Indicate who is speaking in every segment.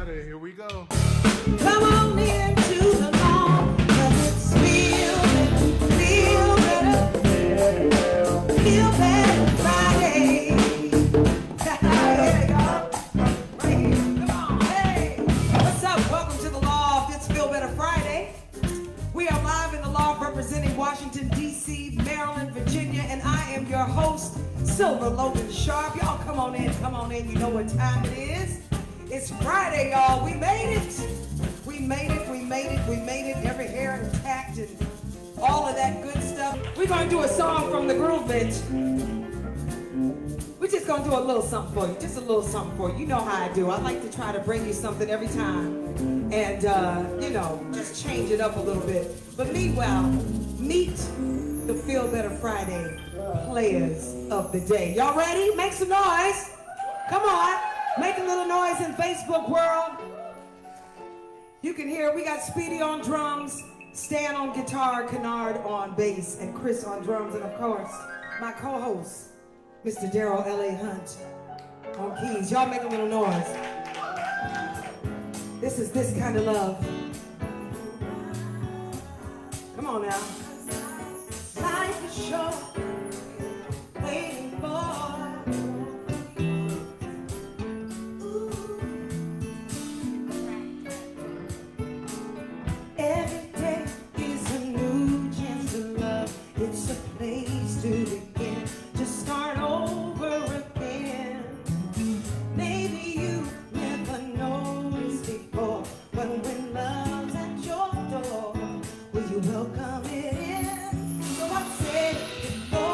Speaker 1: Friday. Here we go.
Speaker 2: Come on into the lawn, 'cause it's feel better Friday. Here you go. Right here. Come on, hey. What's up? Welcome to the Loft. It's Feel Better Friday. We are live in the Loft representing Washington, D.C., Maryland, Virginia, and I am your host, Sylver, Logan Sharp. Y'all come on in, come on in. You know what time it is. It's Friday, y'all. We made it. We made it, we made it, we made it. Every hair intact and all of that good stuff. We're going to do a song from the Groove Bench. We're just going to do a little something for you. Just a little something for you. You know how I do. I like to try to bring you something every time. And, you know, just change it up a little bit. But meanwhile, meet the Feel Better Friday players of the day. Y'all ready? Make some noise. Come on. Make a little noise in Facebook world. You can hear we got Speedy on drums, Stan on guitar, Kennard on bass, and Chris on drums, and of course, my co-host, Mr. Daryl L.A.Hunt on keys. Y'all make a little noise. This is This Kind of Love. Come on now. Life is short, waiting for. Every day is a new chance to love. It's a place to begin, to start over again. Maybe you never noticed before, but when love's at your door, will you welcome it in? So I said before.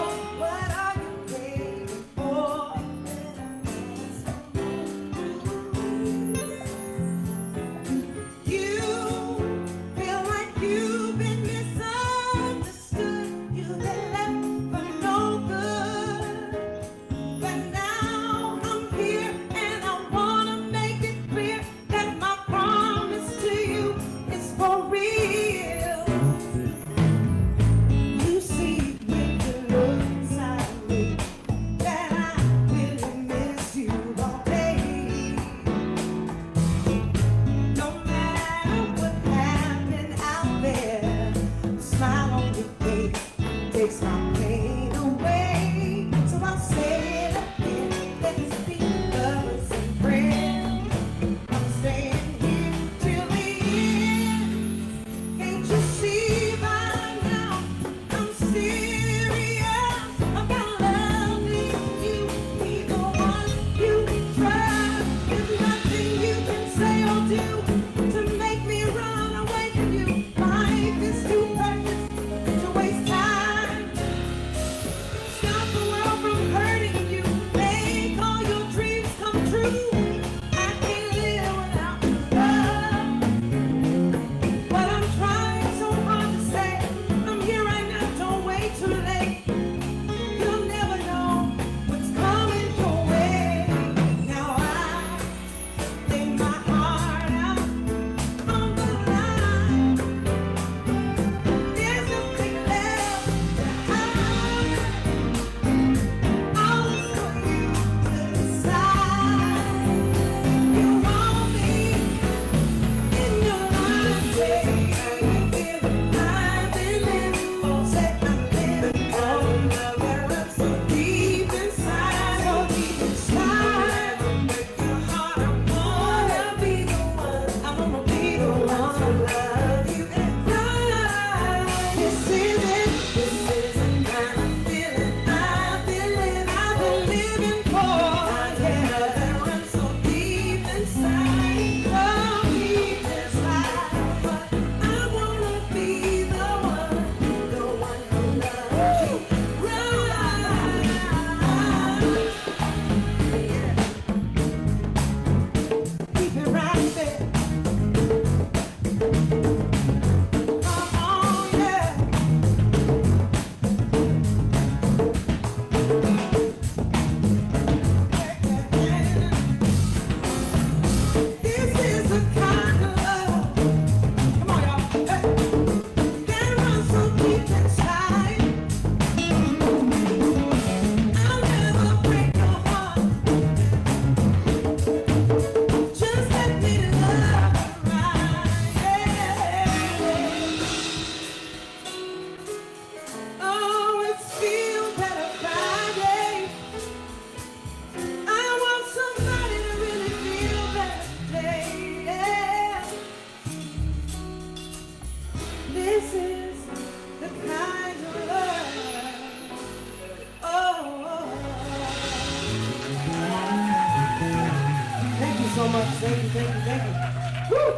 Speaker 2: much. Thank you, thank you, thank you. Woo!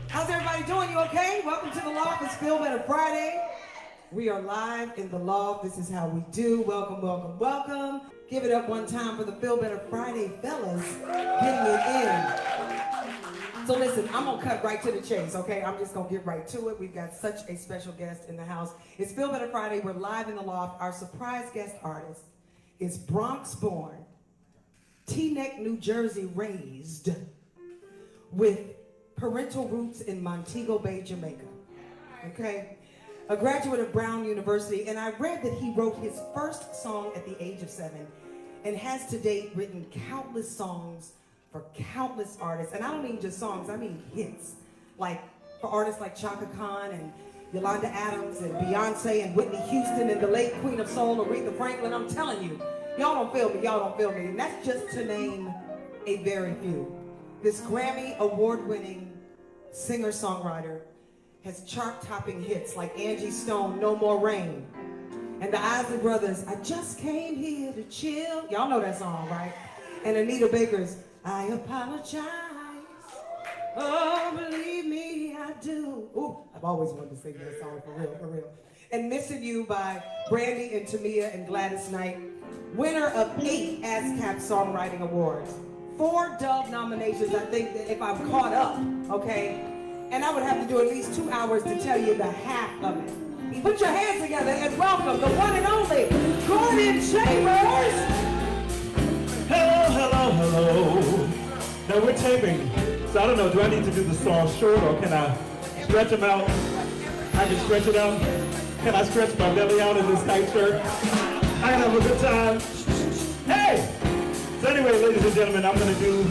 Speaker 2: How's everybody doing? You okay? Welcome to the Loft. It's Feel Better Friday. We are live in the Loft. This is how we do. Welcome, welcome, welcome. Give it up one time for the Feel Better Friday fellas getting it in. So listen, I'm gonna cut right to the chase, okay? I'm just gonna get right to it. We've got such a special guest in the house. It's Feel Better Friday. We're live in the Loft. Our surprise guest artist is Bronx-born, Teaneck, New Jersey raised, with parental roots in Montego Bay, Jamaica, okay? A graduate of Brown University, and I read that he wrote his first song at the age of 7 and has to date written countless songs for countless artists. And I don't mean just songs, I mean hits. Like for artists like Chaka Khan and Yolanda Adams and Beyonce and Whitney Houston and the late Queen of Soul, Aretha Franklin. I'm telling you, y'all don't feel me, y'all don't feel me. And that's just to name a very few. This Grammy award-winning singer-songwriter has chart-topping hits like Angie Stone, No More Rain, and the Isley Brothers, I Just Came Here to Chill. Y'all know that song, right? And Anita Baker's, I Apologize. Oh, believe me, I do. Ooh, I've always wanted to sing that song, for real, for real. And Missing You by Brandy and Tamia and Gladys Knight, winner of 8 ASCAP Songwriting Awards, 4 Dove nominations, I think, that if I'm caught up, okay? And I would have to do at least 2 hours to tell you the half of it. Put your hands together and welcome the one and only Gordon Chambers.
Speaker 1: Hello, hello, hello. Now we're taping, so I don't know, do I need to do the song short or can I stretch them out? I can stretch it out. Can I stretch my belly out in this tight shirt? I can have a good time. Hey! So anyway, ladies and gentlemen, I'm gonna do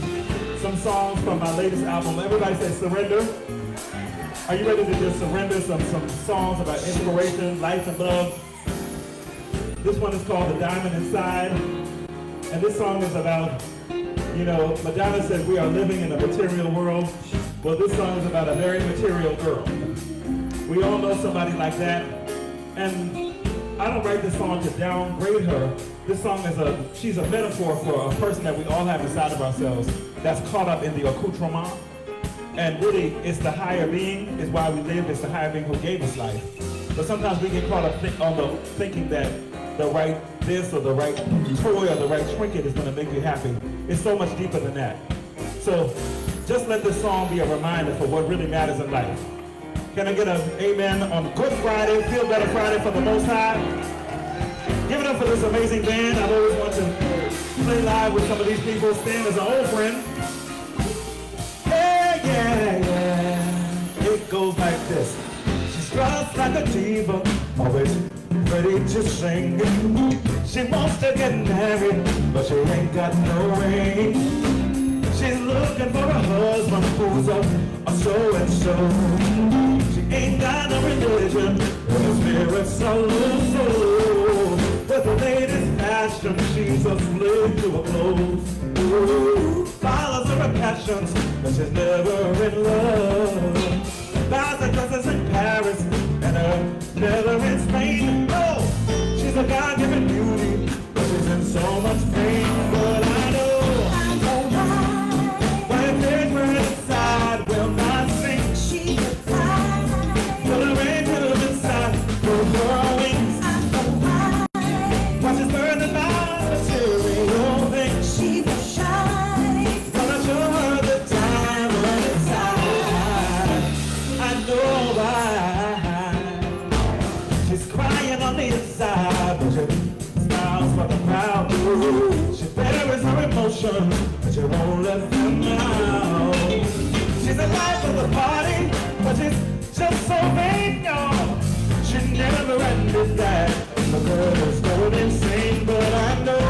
Speaker 1: some songs from my latest album. Everybody say surrender. Are you ready to just surrender some songs about inspiration, life, and love? This one is called The Diamond Inside. And this song is about, you know, Madonna said we are living in a material world. Well, this song is about a very material girl. We all know somebody like that. And I don't write this song to downgrade her. This song is she's a metaphor for a person that we all have inside of ourselves that's caught up in the accoutrement. And really, it's the higher being is why we live. It's the higher being who gave us life. But sometimes we get caught up thinking that the right this or the right toy or the right trinket is going to make you happy. It's so much deeper than that. So just let this song be a reminder for what really matters in life. Can I get an amen on Good Friday, Feel Better Friday for the Most High? Give it up for this amazing band. I've always wanted to play live with some of these people. Stan is an old friend. Yeah. It goes like this. She's dressed like a diva, always ready to sing. She wants to get married, but she ain't got no ring. She's looking for a husband who's a so-and-so. She ain't got no religion, her spirit's so low. With the latest fashion, she's a slave to her clothes. Ooh, follows her passions, but she's never in love. Buys her dresses in Paris and her leather in Spain. Oh, she's a God-given beauty, but she's in so much pain. But I know why a paper inside will not sink. She will fly, but her angel inside will grow wings. Why she's burning by material things. She will shine, but I show her the diamond inside. I know why. She's crying on the inside, but she smiles for the crowd. She buries her emotion, but she won't let them out. She's the life of the party, but she's just so vain, y'all. She never ended that. The girl is going insane, but I know.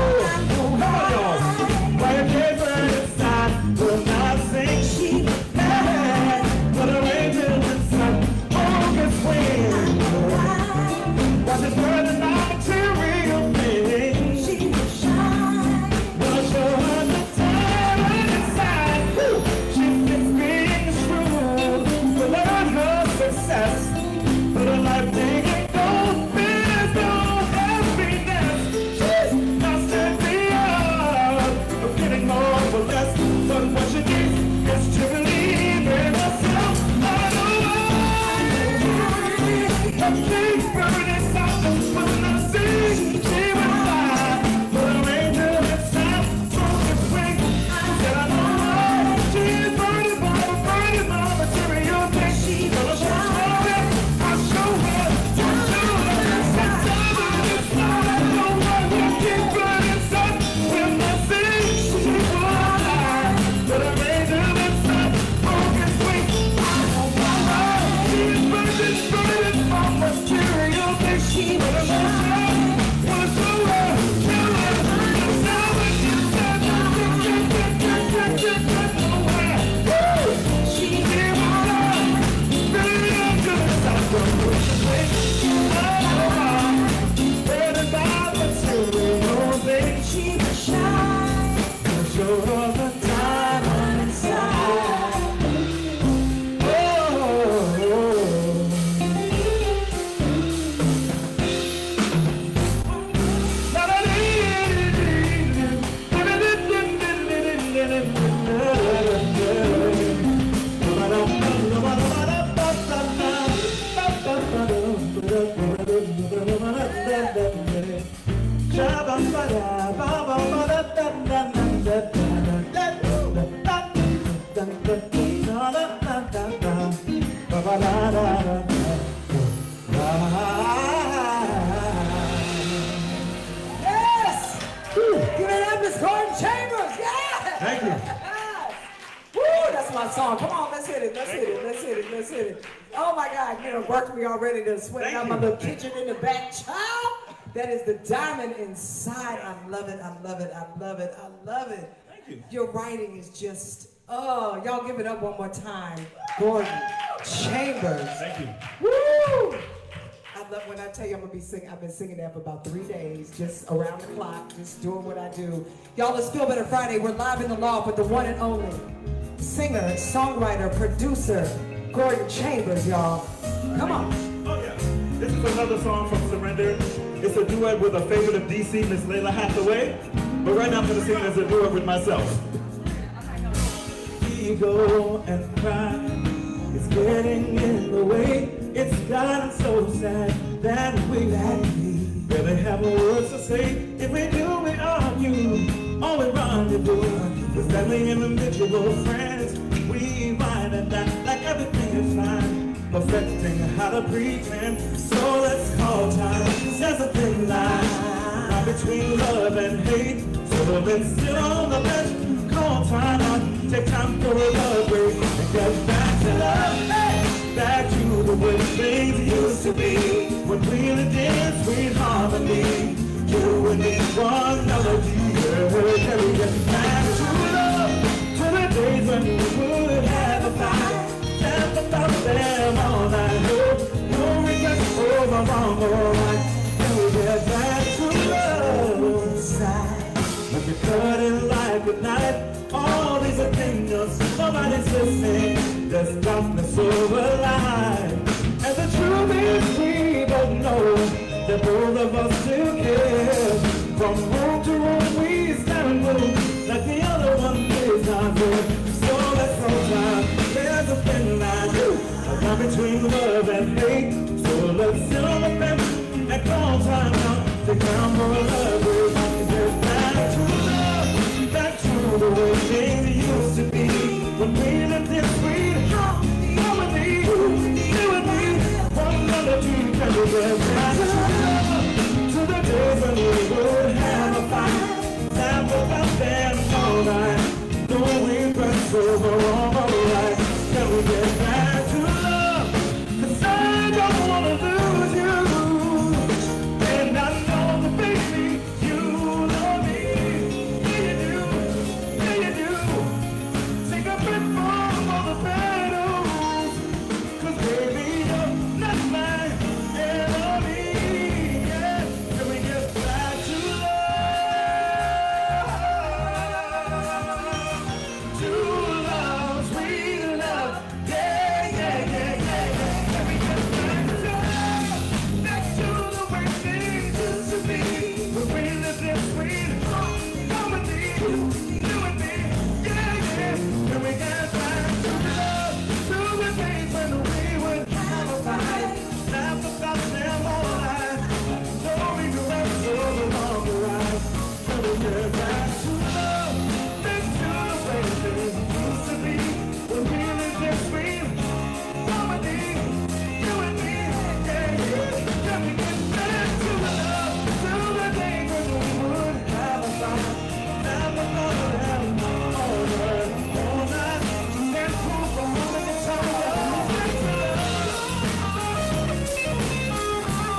Speaker 1: Come on, y'all. Why a paper inside will not sink. She had, but her angel inside always wins. Why she's burning my material things. She will shine. Wanna show her the diamond inside. She thinks being shrewd will learn her success, but her life ain't gold. There's no happiness. She's
Speaker 2: Yes! Give it up, Miss Gordon Chambers! Yeah!
Speaker 1: Thank you.
Speaker 2: Woo, that's my song. Come on, let's hit it, let's hit it, let's hit it, let's hit it. Oh my God, you know, worked me already to sweat out my little kitchen in the back. Child, that is the diamond inside. I love it, I love it, I love it, I love it.
Speaker 1: Thank you.
Speaker 2: Your writing is just, oh, y'all give it up one more time. Gordon Chambers.
Speaker 1: Thank you.
Speaker 2: Woo! I love when I tell you I'm gonna be singing. I've been singing that for about 3 days, just around the clock, just doing what I do. Y'all, it's Feel Better Friday. We're live in the loft with the one and only singer, songwriter, producer, Gordon Chambers, y'all. Come on.
Speaker 1: Oh yeah. This is another song from Surrender. It's a duet with a favorite of DC, Miss Layla Hathaway. But right now I'm gonna sing it as a duet with myself. Ego and pride is getting in the way. It's gotten so sad that we barely have words to say. If we do, we argue, or we rendezvous with family and individual friends. We ride and die like everything is fine, perfecting how to pretend. So let's call time, 'cause there's a thin line between love and hate. So let's sit on the bench, call time out, take time for a love break, and get back to love. Back to the way things used to be, when we lived in sweet harmony. You and me, one melody. Can we get back to love, to the days when we would have a fight, laugh about them all night. No regrets over wrong or right. Can we get back to love inside? When we cut it like a knife, all these opinions, nobody's listening. There's darkness over light. And the truth is we both know that both of us still care. From room to room we stand and move like the other one is not good. So let's roll time. There's a thin line, a line between love and hate. So let's sit on the bench and call time out. Take time for a love break. Get back to love, back to the way things used to be, when we lived in sweet harmony. You and me, one melody. Can we get back to love, to the days when we would have a fight, laugh about them all night. No regrets over wrong or right. Can we get back to love? 'Cause I don't wanna lose you, and I know that baby you love me. Yeah you do, yeah you do. Take a bit from all the battles, 'cause baby you're not my enemy. Yeah, can we get back to love, sweet love? Yeah, yeah, yeah, yeah, yeah. Can we get back to love, back to the way things used to be, when we lived in sweet harmony, you and me, yeah, yeah. Can we get back to love, to the days when we would have a fight, laugh about them all night, no regrets over long ride. Can we get back to love, back to the way things used to be, when we lived in sweet harmony, you and me, yeah, yeah. Can we get back to love, to the days when we would have a fight, laugh about them all night, and prove a woman in time. Back to love.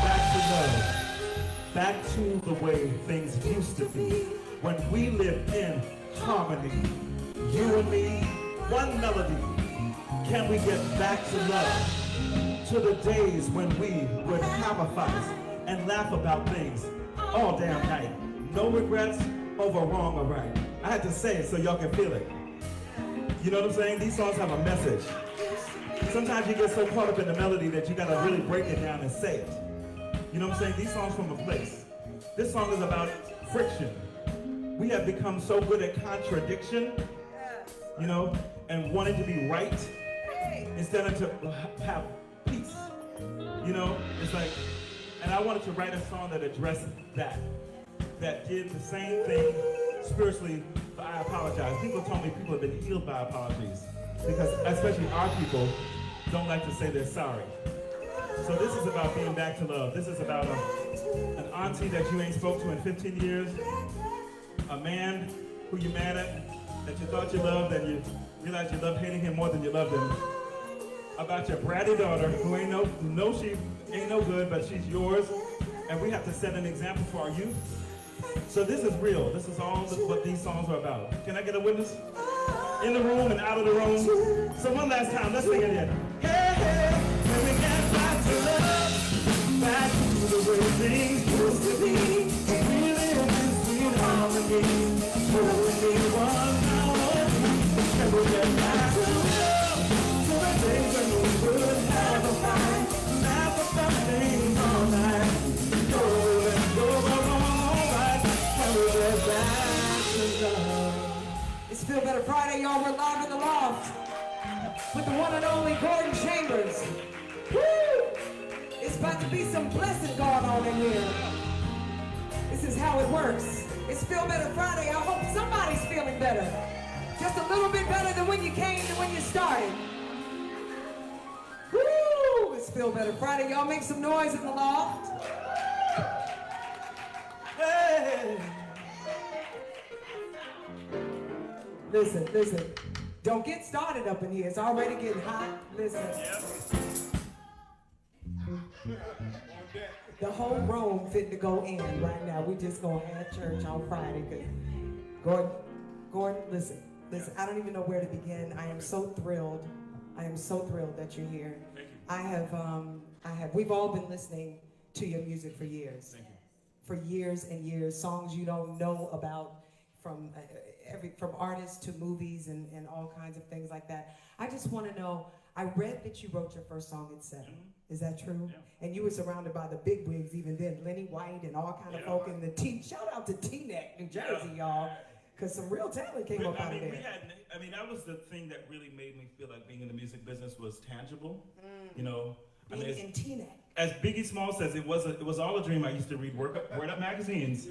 Speaker 1: Back to love, back to the way things used to be, when we lived in harmony. You and me, one melody. Can we get back to love? To the days when we would sacrifice and laugh about things all damn night. No regrets over wrong or right. I had to say it so y'all can feel it. You know what I'm saying? These songs have a message. Sometimes you get so caught up in the melody that you gotta really break it down and say it. You know what I'm saying? These songs from a place. This song is about friction. We have become so good at contradiction, you know, and wanting to be right instead of to have peace. You know, it's like, and I wanted to write a song that addressed that did the same thing spiritually, but I apologize. People told me people have been healed by apologies because especially our people don't like to say they're sorry. So this is about being back to love. This is about an auntie that you ain't spoke to in 15 years, a man who you're mad at, that you thought you loved, and you realize you love hating him more than you loved him, about your bratty daughter who she ain't no good, but she's yours, and we have to set an example for our youth. So this is real. This is all what these songs are about. Can I get a witness? In the room and out of the room. So one last time, let's sing it again. Hey, hey, when we get back to love, back to the way things used to be. We live in sweet harmony, only one melody. Can we get back to love, to the days when we would have a fight, laugh about things all night. Go and go all right. Can we get back to love?
Speaker 2: It's Feel Better Friday, y'all. We're live in the loft with the one and only Gordon Chambers. Woo! It's about to be some blessing going on in here. This is how it works. It's Feel Better Friday. I hope somebody's feeling better. Just a little bit better than when you came to when you started. Woo! It's Feel Better Friday. Y'all make some noise in the loft.
Speaker 1: Hey!
Speaker 2: Listen. Don't get started up in here. It's already getting hot. Listen. The whole room fitting to go in right now. We just gonna have church on Friday. Gordon, listen. I don't even know where to begin. I am so thrilled. That you're here.
Speaker 1: Thank you.
Speaker 2: We've all been listening to your music for years.
Speaker 1: Thank you.
Speaker 2: For years and years. Songs you don't know about from artists to movies and all kinds of things like that. I just want to know, I read that you wrote your first song at 7.
Speaker 1: Mm-hmm.
Speaker 2: Is that true?
Speaker 1: Yeah.
Speaker 2: And you were surrounded by the big wigs even then, Lenny White and all kind of folk in the shout out to Teaneck, New Jersey, y'all, because some real talent came up out of there.
Speaker 1: That was the thing that really made me feel like being in the music business was tangible. You know,
Speaker 2: Being in Teaneck.
Speaker 1: As Biggie Small says, it was all a dream. I used to read Word Up magazines.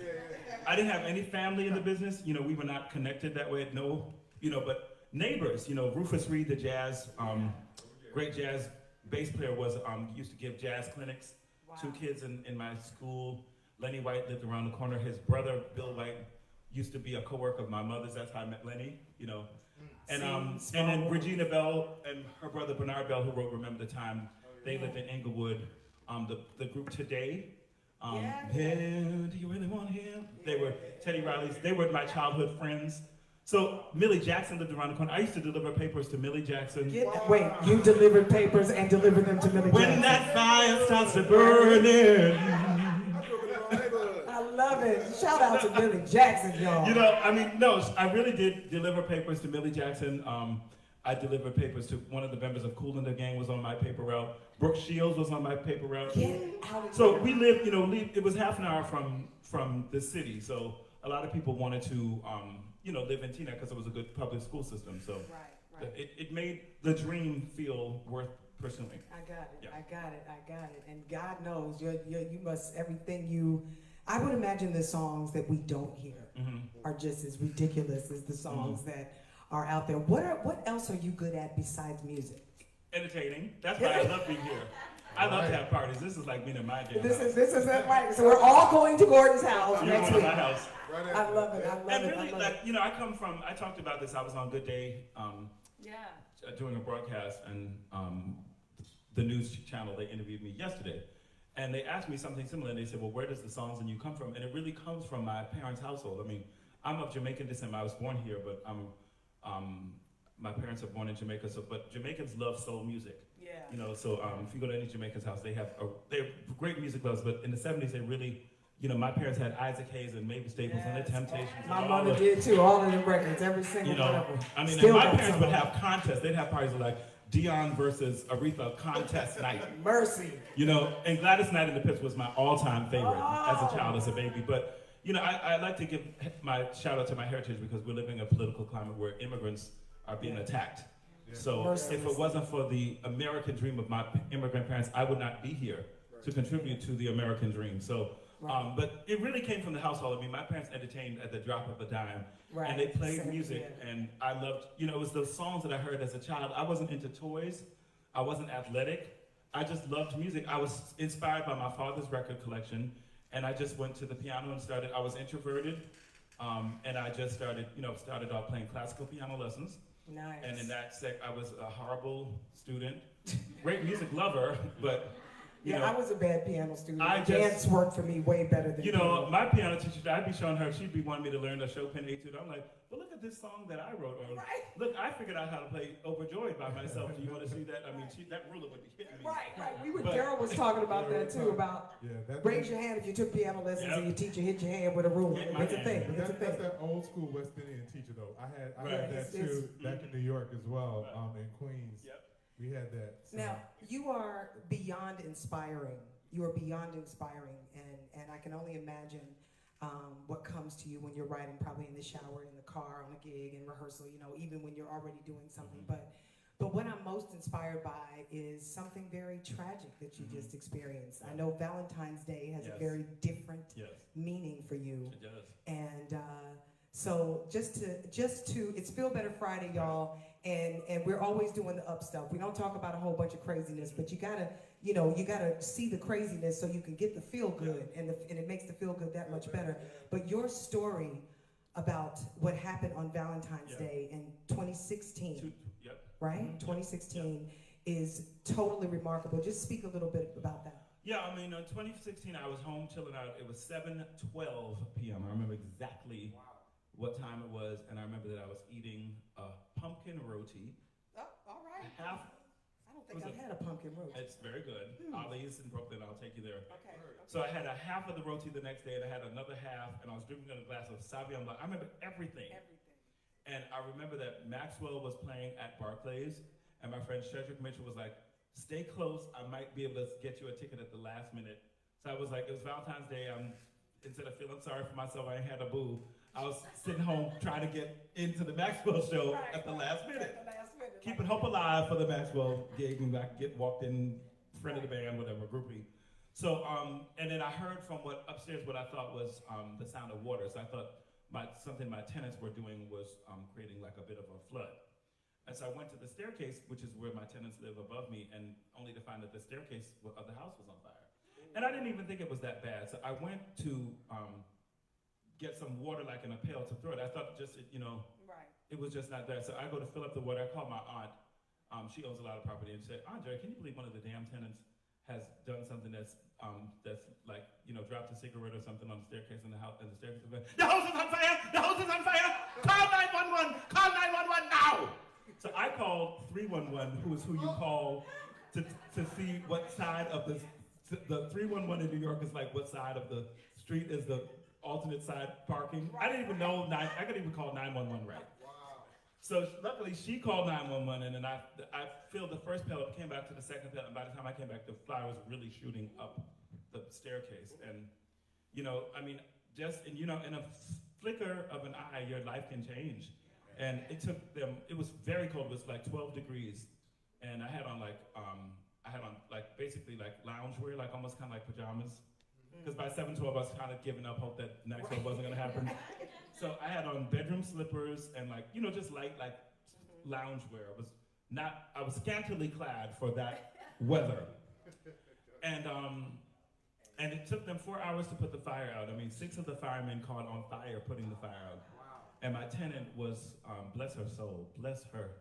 Speaker 1: I didn't have any family in the business. You know, we were not connected that way. No, you know, but neighbors. You know, Rufus Reed, the jazz, great jazz bass player, used to give jazz clinics.
Speaker 2: Wow.
Speaker 1: 2 kids in my school. Lenny White lived around the corner. His brother Bill White used to be a coworker of my mother's. That's how I met Lenny. You know, and then Regina Bell and her brother Bernard Bell, who wrote "Remember the Time." They lived in Inglewood. The group Today, do you really want him? They were Teddy Riley's. They were my childhood friends. So Millie Jackson lived around the corner. I used to deliver papers to Millie Jackson.
Speaker 2: Wait, you delivered papers and delivered them to Millie Jackson?
Speaker 1: When that fire starts to burn in.
Speaker 2: I love it. Shout out to Millie Jackson, y'all.
Speaker 1: You know, I really did deliver papers to Millie Jackson. I delivered papers to one of the members of Kool and the Gang was on my paper route. Brooke Shields was on my paper route. So we lived, it was half an hour from the city. So a lot of people wanted to, live in Teaneck because it was a good public school system. So
Speaker 2: Right.
Speaker 1: it made the dream feel worth pursuing.
Speaker 2: I got it.
Speaker 1: Yeah.
Speaker 2: I got it. And God knows you must, I would imagine the songs that we don't hear are just as ridiculous as the songs that are out there. What else are you good at besides music?
Speaker 1: Entertaining. That's why I love being here. I love to have parties. This is like being in my jam.
Speaker 2: This is it, right? So we're all going to Gordon's house
Speaker 1: You're
Speaker 2: next
Speaker 1: going
Speaker 2: week.
Speaker 1: to my house.
Speaker 2: I love it.
Speaker 1: And really, I talked about this. I was on Good Day doing a broadcast, and the news channel, they interviewed me yesterday. And they asked me something similar, and they said, well, where does the songs in you come from? And it really comes from my parents' household. I mean, I'm of Jamaican descent. I was born here, but my parents are born in Jamaica, so but Jamaicans love soul music.
Speaker 2: Yeah.
Speaker 1: You know, so if you go to any Jamaican's house, they're great music lovers. But in the '70s, they really, you know, my parents had Isaac Hayes and Mavis Staples and the Temptations.
Speaker 2: My mother did too. All of them records, every single one of them.
Speaker 1: I mean, and my parents would have contests. They'd have parties like Dion versus Aretha contest night.
Speaker 2: Mercy.
Speaker 1: You know, and Gladys Knight in the Pits was my all-time favorite as a child, as a baby. But you know, I like to give my shout out to my heritage because we're living in a political climate where immigrants are being attacked. So if it wasn't for the American dream of my immigrant parents, I would not be here to contribute to the American dream. So, but it really came from the household. I mean, my parents entertained at the drop of a dime, and they played music, and I loved, you know, it was those songs that I heard as a child. I wasn't into toys. I wasn't athletic. I just loved music. I was inspired by my father's record collection, and I just went to the piano and started. I was introverted, and I just started, you know, started off playing classical piano lessons.
Speaker 2: Nice.
Speaker 1: And in that I was a horrible student, great music lover, but you know,
Speaker 2: I was a bad piano student.
Speaker 1: Dance
Speaker 2: worked for me way better than
Speaker 1: you know, my piano teacher, I'd be showing her, she'd be wanting me to learn a Chopin etude. I'm like, well, look at this song that I wrote. Or, look, I figured out how to play Overjoyed by myself. Do you want to see that? I mean, that ruler would be hitting me.
Speaker 2: Right. Daryl was talking about that too, about raise your hand if you took piano lessons and your teacher hit your hand with a ruler. It's a thing.
Speaker 3: That's that old school West Indian teacher though. I had that too back in New York as well, in Queens. Yep. We had that.
Speaker 2: Now, you are beyond inspiring. You are beyond inspiring, and I can only imagine what comes to you when you're writing, probably in the shower, in the car, on a gig, in rehearsal, you know, even when you're already doing something. But what I'm most inspired by is something very tragic that you just experienced. I know Valentine's Day has a very different meaning for you.
Speaker 1: It does.
Speaker 2: And so just to, it's Feel Better Friday, y'all, and we're always doing the up stuff. We don't talk about a whole bunch of craziness, but you gotta see the craziness so you can get the feel good, and it makes the feel good that much better. But your story about what happened on Valentine's Day in 2016, right? 2016 is totally remarkable. Just speak a little bit about that.
Speaker 1: Yeah, I mean, in 2016, I was home chilling out. It was 7:12 p.m. I remember exactly what time it was, and I remember that I was eating a pumpkin roti.
Speaker 2: Oh, all right.
Speaker 1: Half.
Speaker 2: I don't think I've had a pumpkin roti.
Speaker 1: It's very good. Ollie's in Brooklyn. I'll take you there.
Speaker 2: Okay.
Speaker 1: So I had a half of the roti the next day, and I had another half, and I was drinking a glass of Sauvignon Blanc. I remember everything. And I remember that Maxwell was playing at Barclays, and my friend Shedrick Mitchell was like, stay close, I might be able to get you a ticket at the last minute. So I was like, it was Valentine's Day, instead of feeling sorry for myself, I ain't had a boo. I was sitting home trying to get into the Maxwell show at the last minute. Keeping hope alive for the Maxwell gig, and I could get walked in, friend of the band, whatever, groupie. So, and then I heard from upstairs what I thought was the sound of water. So I thought something my tenants were doing was creating like a bit of a flood. And so I went to the staircase, which is where my tenants live above me, and only to find that the staircase of the house was on fire. And I didn't even think it was that bad. So I went to get some water like in a pail to throw it. I thought just, you know, it was just not there. So I go to fill up the water. I call my aunt. She owns a lot of property, and she said, Andre, can you believe one of the damn tenants has done something that's like, you know, dropped a cigarette or something on the staircase in the house, and the staircase is like, the house is on fire! The house is on fire! Call 911! Call 911 now! So I called 311, who is who you call to see what side of the 311 in New York is like what side of the street is the alternate side parking. I didn't even know, I couldn't even call 911 right. So luckily she called 911, and then I filled the first pail up, came back to the second pail, and by the time I came back, the fire was really shooting up the staircase. And, you know, I mean, just, and, you know, in a flicker of an eye, your life can change. And it took them, it was very cold, it was like 12 degrees. And I had on basically like loungewear, like almost kind of like pajamas. Because by 7:12, I was kind of giving up hope that next one wasn't gonna happen. So I had on bedroom slippers and like, you know, just light like loungewear. I was scantily clad for that weather. And it took them 4 hours to put the fire out. I mean, 6 of the firemen caught on fire putting the fire out. And my tenant was, bless her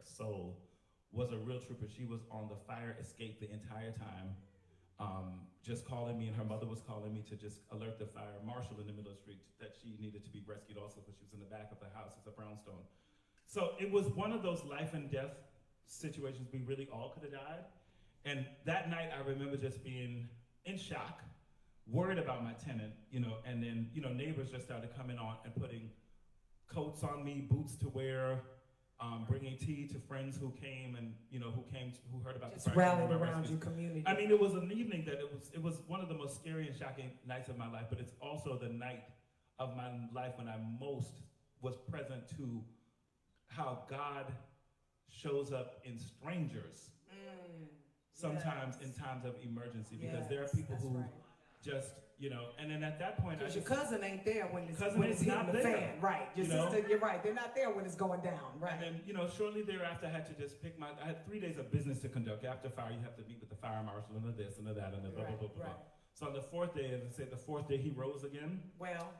Speaker 1: soul, was a real trooper. She was on the fire escape the entire time, just calling me, and her mother was calling me to just alert the fire marshal in the middle of the street that she needed to be rescued also because she was in the back of the house. It's a brownstone. So it was one of those life and death situations. We really all could have died. And that night, I remember just being in shock, worried about my tenant, and then, neighbors just started coming on and putting coats on me, boots to wear, bringing tea to friends who came and, who heard about
Speaker 2: Just
Speaker 1: the fire.
Speaker 2: rallied around your community.
Speaker 1: I mean, it was an evening that it was one of the most scary and shocking nights of my life, but it's also the night of my life when I most was present to how God shows up in strangers. Sometimes in times of emergency, because there are people who just, and then at that point,
Speaker 2: because your cousin ain't there when it's
Speaker 1: not
Speaker 2: hitting the
Speaker 1: there.
Speaker 2: fan, right? Your sister, you're right. They're not there when it's going down, right?
Speaker 1: And then, shortly thereafter, I had to just I had 3 days of business to conduct. After fire, you have to meet with the fire marshal and the this and the that and the blah, blah, blah, blah.
Speaker 2: Right.
Speaker 1: So on the fourth day, as I said, the fourth day he rose again.
Speaker 2: Well.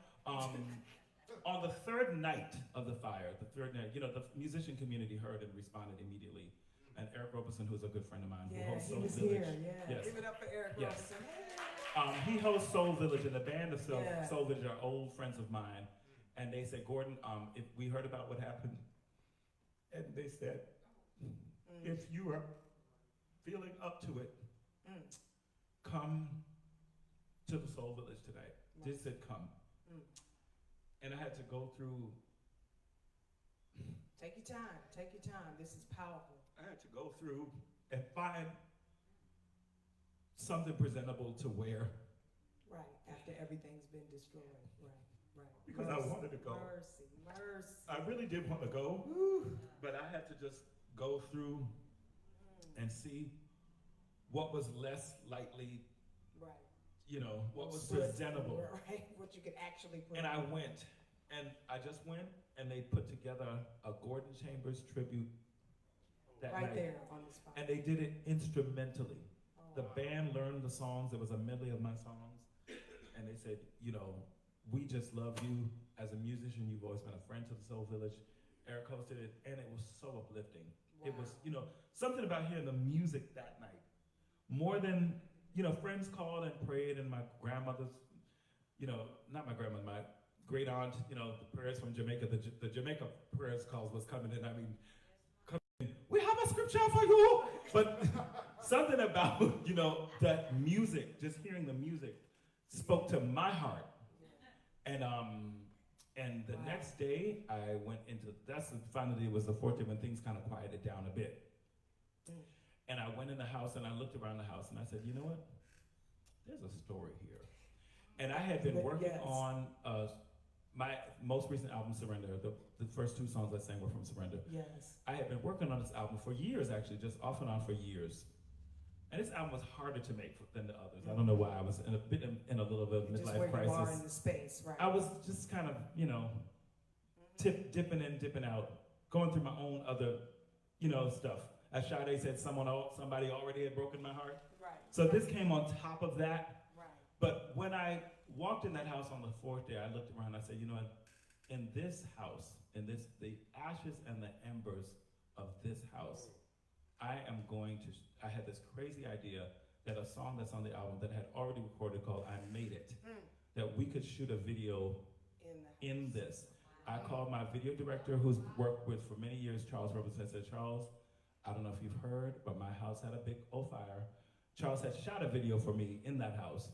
Speaker 1: On the third night of the fire, the musician community heard and responded immediately. And Eric Roberson, who's a good friend of mine, who hosts Soul Village. Yes.
Speaker 2: Give it up for Eric Roberson.
Speaker 1: He hosts Soul Village, and the band of Soul Village are old friends of mine. And they said, Gordon, if we heard about what happened, and they said, if you are feeling up to it, come to the Soul Village tonight. They said, come. And I had to go through.
Speaker 2: Take your time. Take your time. This is powerful.
Speaker 1: I had to go through and find something presentable to wear.
Speaker 2: Right, after everything's been destroyed. Right.
Speaker 1: Because I wanted to go.
Speaker 2: Mercy.
Speaker 1: I really did want to go, but I had to just go through and see what was less likely, what was presentable.
Speaker 2: Right, what you could actually put.
Speaker 1: And I went, and I just went, and they put together a Gordon Chambers tribute that night.
Speaker 2: There on the spot.
Speaker 1: And they did it instrumentally. The band learned the songs. There was a medley of my songs. And they said, we just love you as a musician. You've always been a friend to the Soul Village. Eric hosted it, and it was so uplifting. Wow. It was, something about hearing the music that night. More than, friends called and prayed, and my grandmother's, not my grandmother, my great aunt, the prayers from Jamaica, the Jamaica prayers calls was coming in. I mean, we have a scripture for you. But something about, that music, just hearing the music, spoke to my heart. And the next day, I went into, finally it was the fourth day when things kind of quieted down a bit. And I went in the house and I looked around the house and I said, you know what? There's a story here. And I had been working on my most recent album, Surrender. The first two songs I sang were from Surrender.
Speaker 2: Yes.
Speaker 1: I had been working on this album for years, actually, just off and on for years. And this album was harder to make than the others. I don't know why. I was in a little bit of midlife crisis.
Speaker 2: You are in the space, right?
Speaker 1: I was just kind of, dipping in, dipping out, going through my own other, stuff. As Sade said, somebody already had broken my heart.
Speaker 2: Right.
Speaker 1: So this came on top of that.
Speaker 2: Right.
Speaker 1: But when I walked in that house on the fourth day, I looked around and I said, in this house, the ashes and the embers of this house, I had this crazy idea that a song that's on the album that I had already recorded called I Made It, that we could shoot a video in this. I called my video director, who's worked with for many years, Charles Robertson. I said, Charles, I don't know if you've heard, but my house had a big fire. Charles had shot a video for me in that house.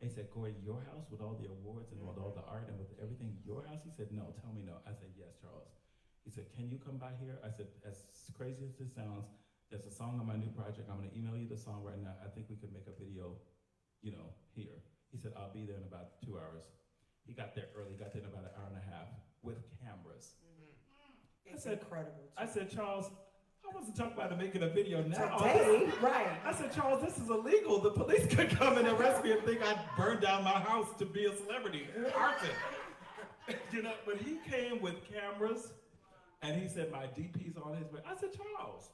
Speaker 1: And he said, Corey, your house with all the awards and with all the art and with everything, your house? He said, no, tell me no. I said, yes, Charles. He said, can you come by here? I said, as crazy as this sounds, there's a song on my new project. I'm gonna email you the song right now. I think we could make a video, here. He said, I'll be there in about 2 hours. He got there early, got there in about an hour and a half with cameras.
Speaker 2: It's incredible.
Speaker 1: I said, Charles, I wasn't talking about making a video now.
Speaker 2: Today, right.
Speaker 1: I said, Charles, this is illegal. The police could come and arrest me and think I burned down my house to be a celebrity. Arson. But he came with cameras and he said, my DP's on his way. I said, Charles.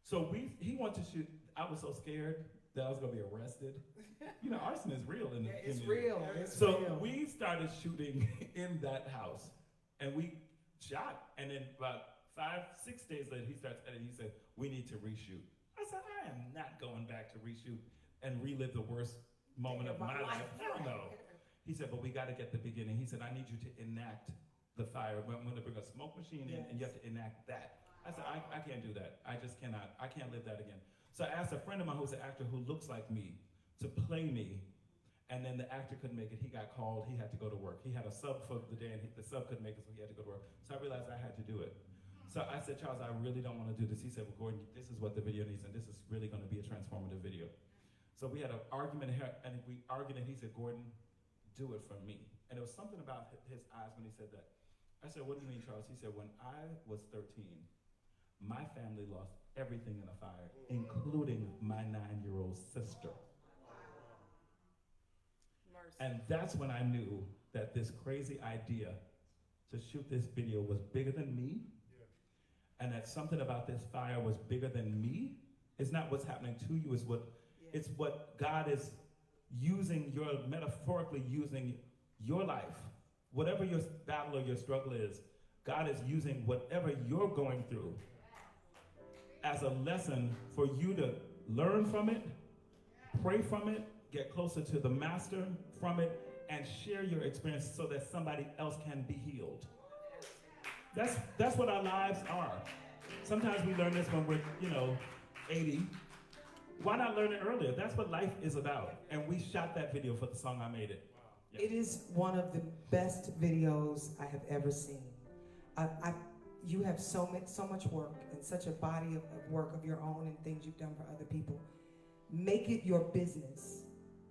Speaker 1: So he wanted to shoot. I was so scared that I was gonna be arrested. Arson is real.
Speaker 2: It's real.
Speaker 1: So we started shooting in that house and we shot. And then about 5-6 days later, he starts editing. He said, we need to reshoot. I said, I am not going back to reshoot and relive the worst moment of my life. Hell no. He said, but we got to get the beginning. He said, I need you to enact the fire. I'm going to bring a smoke machine in, and you have to enact that. I said, I can't do that. I just cannot. I can't live that again. So I asked a friend of mine who's an actor who looks like me to play me, and then the actor couldn't make it. He got called. He had to go to work. He had a sub for the day, and the sub couldn't make it, so he had to go to work. So I realized I had to do it. So I said, Charles, I really don't want to do this. He said, well, Gordon, this is what the video needs, and this is really going to be a transformative video. So we had an argument here, and we argued, and he said, Gordon, do it for me. And there was something about his eyes when he said that. I said, what do you mean, Charles? He said, when I was 13, my family lost everything in a fire, including my 9-year-old sister. And that's when I knew that this crazy idea to shoot this video was bigger than me, and that something about this fire was bigger than me. It's not what's happening to you, it's what God is using, metaphorically using your life. Whatever your battle or your struggle is, God is using whatever you're going through as a lesson for you to learn from it, pray from it, get closer to the master from it, and share your experience so that somebody else can be healed. That's what our lives are. Sometimes we learn this when we're, 80. Why not learn it earlier? That's what life is about. And we shot that video for the song I Made It. Yeah.
Speaker 2: It is one of the best videos I have ever seen. You have so much work and such a body of work of your own and things you've done for other people. Make it your business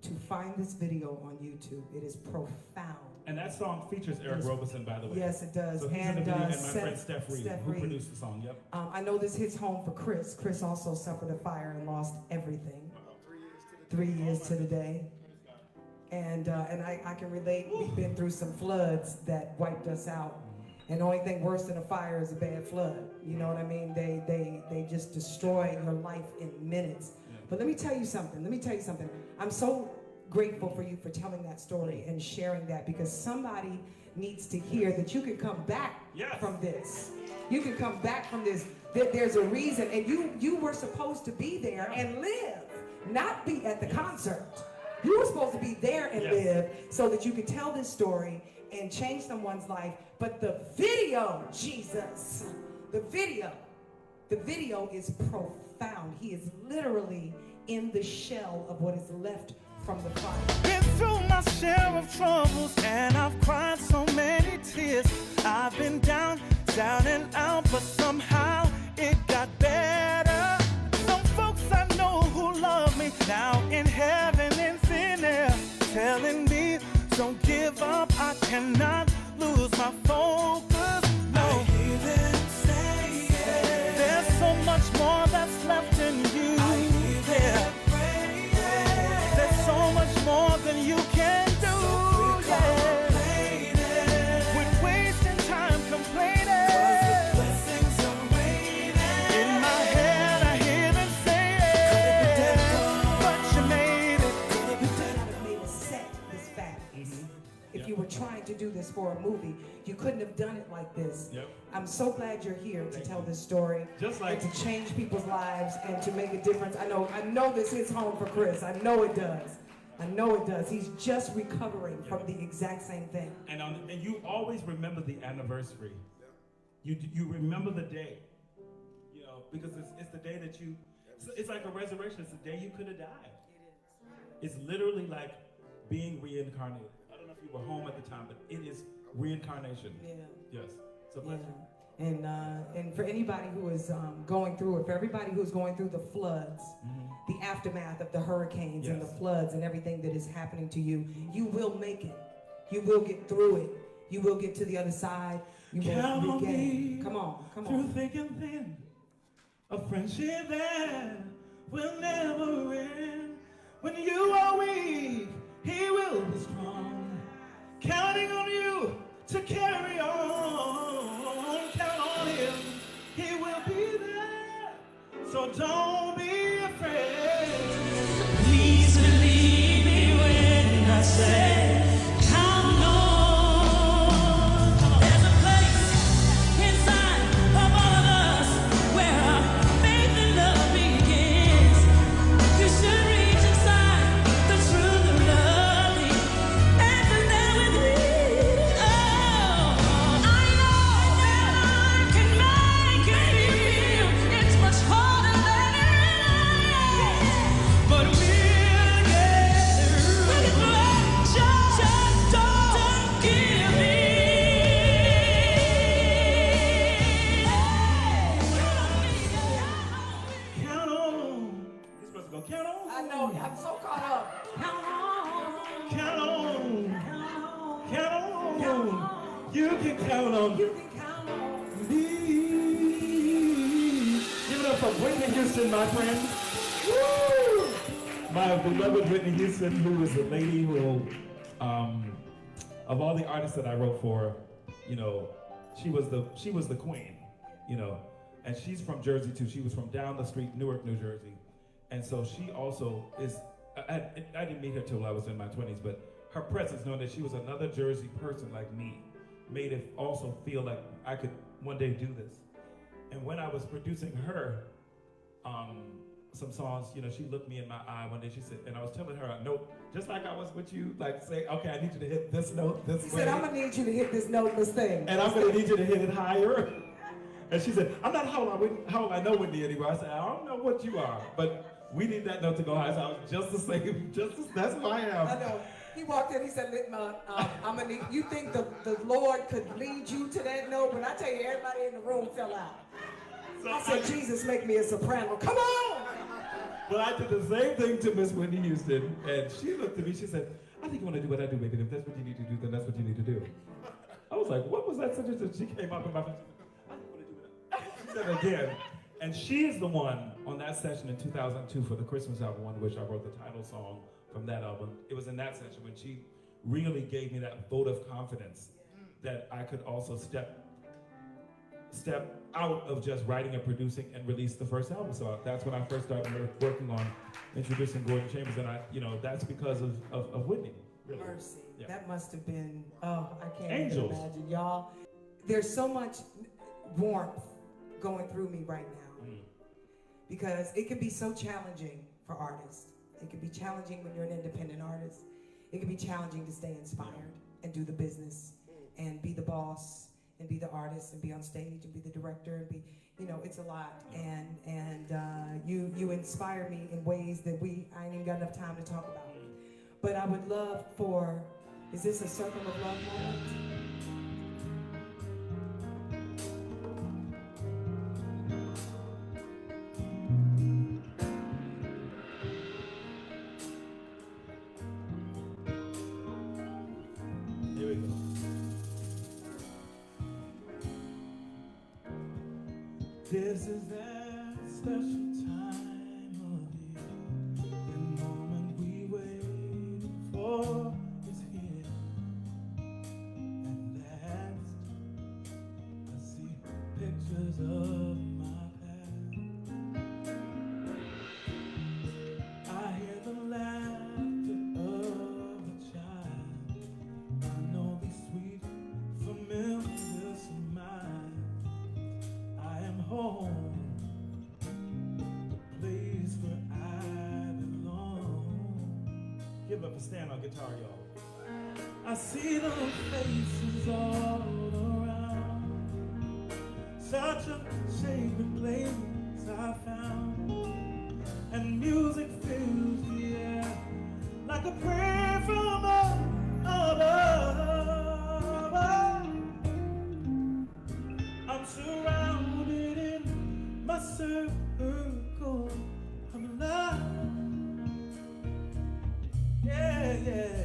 Speaker 2: to find this video on YouTube. It is profound.
Speaker 1: And that song features Eric Roberson, by the way.
Speaker 2: Yes, it does.
Speaker 1: So he's in the video, and my friend Steph Reed, who produced the song. Yep.
Speaker 2: I know this hits home for Chris. Chris also suffered a fire and lost everything. 3 years to the day. And I can relate. We've been through some floods that wiped us out. And the only thing worse than a fire is a bad flood. You know what I mean? They just destroy your life in minutes. Yeah. But let me tell you something. I'm so grateful for you for telling that story and sharing that, because somebody needs to hear that you can come back from this. You can come back from this. There's a reason. And you were supposed to be there and live, not be at the concert. You were supposed to be there and live so that you could tell this story and change someone's life. But the video, Jesus, the video is profound. He is literally in the shell of what is left from the fire.
Speaker 4: Been through my share of troubles, and I've cried so many tears. I've been down and out, but somehow it got better. Some folks I know who love me now in heaven in thin air, telling me don't give up, I cannot lose my focus. No, I hear them say it. There's so much more that's left in you. I hear them pray it. There's so much more than you can do. We're wasting time complaining. 'Cause the blessings are waiting. In my head I hear them say it. But you made it.
Speaker 2: You could not have made a set this fast. If you were trying to do this for a movie, you couldn't have done it like this.
Speaker 1: Yep.
Speaker 2: I'm so glad you're here to tell this story, and to change people's lives and to make a difference. I know this hits home for Chris. I know it does. He's just recovering from the exact same thing.
Speaker 1: And you always remember the anniversary. You remember the day, because it's the day that it's like a resurrection. It's the day you could have died. It's literally like being reincarnated. I don't know if you were home at the time, but it is reincarnation.
Speaker 2: Yeah.
Speaker 1: Yes. It's a blessing.
Speaker 2: And for anybody who is going through it, for everybody who's going through the floods, the aftermath of the hurricanes and the floods and everything that is happening to you, you will make it. You will get through it. You will get to the other side. You will begin. Come on.
Speaker 1: Through thick and thin, a friendship that will never end. When you are weak, he will be strong. Counting on you to carry on. Count on him, he will be there. So don't be afraid.
Speaker 5: Please believe me when I say, count on. There's a place inside of all of us where our faith and love begins. You should reach inside the truth of love, and to there with me. Oh,
Speaker 1: count on.
Speaker 2: I know, I'm so caught up. Count on.
Speaker 1: Count on.
Speaker 2: Count on.
Speaker 1: Count on. You can count on.
Speaker 2: You can count on.
Speaker 1: Me. Give it up for Whitney Houston, my friend. Woo! My beloved Whitney Houston, who is the lady who, of all the artists that I wrote for, you know, she was the queen, you know, and she's from Jersey too. She was from down the street, Newark, New Jersey, and so she also is. I didn't meet her till I was in my 20s, but her presence, knowing that she was another Jersey person like me, made it also feel like I could one day do this. And when I was producing her, some songs, you know, she looked me in my eye one day, she said, and I was telling her a note, just like I was with you, like say, okay, I need you to hit this note this way.
Speaker 2: He said, I'm gonna need you to hit this note, this thing.
Speaker 1: And I'm gonna need you to hit it higher. And she said, I'm not how I know Whitney anymore. I said, I don't know what you are, but we need that note to go high. So I was just the same, that's who I am.
Speaker 2: I know. He walked in, he said, I'm gonna need, you think the Lord could lead you to that note? But I tell you, everybody in the room fell out.
Speaker 1: So
Speaker 2: I said, Jesus, make me a soprano. Come on!
Speaker 1: Well, I did the same thing to Miss Whitney Houston, and she looked at me, she said, I think you want to do what I do, baby. If that's what you need to do, then that's what you need to do. I was like, what was that sentence that she came up in my face? I think you want to do what she said again. And she is the one on that session in 2002 for the Christmas album, on which I wrote the title song from that album. It was in that session when she really gave me that vote of confidence that I could also step out of just writing and producing and release the first album. So that's when I first started working on introducing Gordon Chambers, and that's because of Whitney. Really.
Speaker 2: Mercy.
Speaker 1: Yeah.
Speaker 2: That must have been, I can't
Speaker 1: Angels.
Speaker 2: even imagine, y'all. There's so much warmth going through me right now because it can be so challenging for artists. It can be challenging when you're an independent artist. It can be challenging to stay inspired and do the business and be the boss and be the artist and be on stage and be the director and be, it's a lot. And you inspire me in ways that I ain't even got enough time to talk about. But I would love for, is this a Circle of Love moment?
Speaker 1: Here we go. This is that special time of year. The moment we waited for is here. And last, I see pictures of my past. I hear the laughter of a child. I know these sweet, familiar smiles. I am home, the place where I belong. Give up a stand on guitar, y'all. I see those faces all around. Such a sacred place I found. And music fills the air like a prayer from above. I'm surrounded in my circle of love. Yeah, yeah, yeah.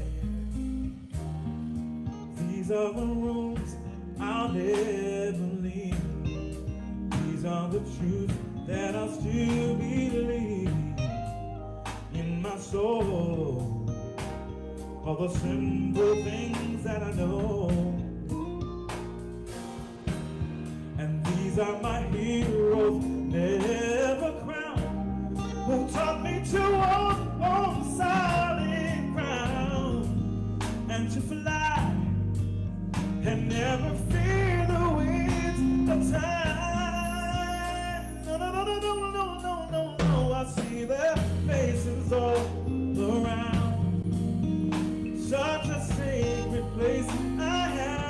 Speaker 1: These are the rooms I'll never leave. These are the truths that I'll still believe in my soul. All the simple things that I know. And these are my heroes, never crowned, who taught me to walk on solid ground and to fly and never fear the winds of time. No, no, no, no, no, no, no, no, no. I see their faces all around. Such a sacred place I have.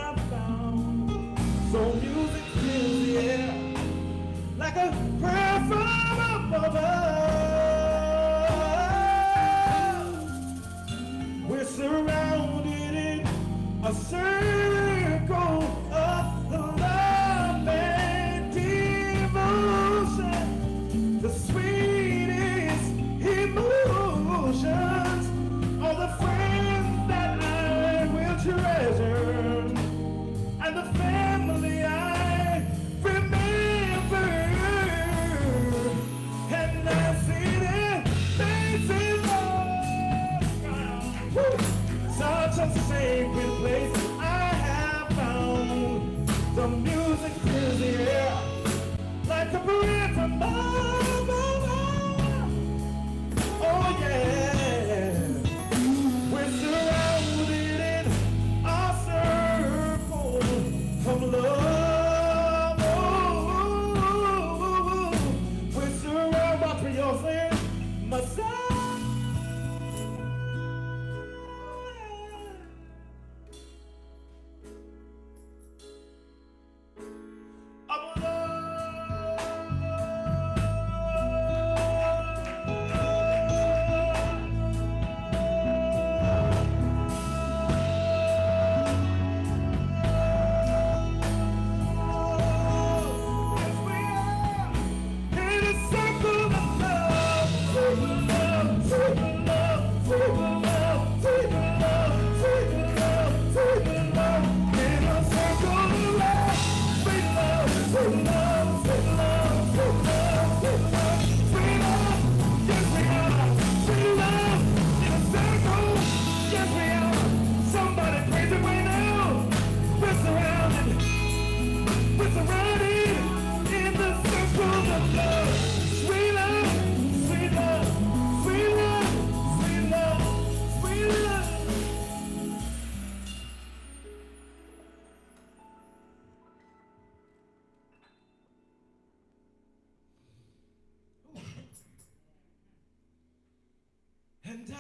Speaker 1: And I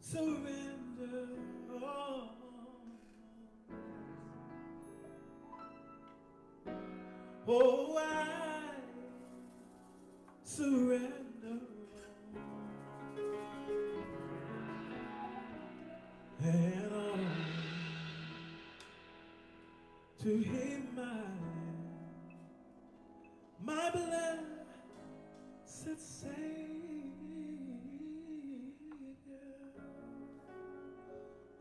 Speaker 1: surrender all. Oh, I surrender all. And all to Him my blessed Savior,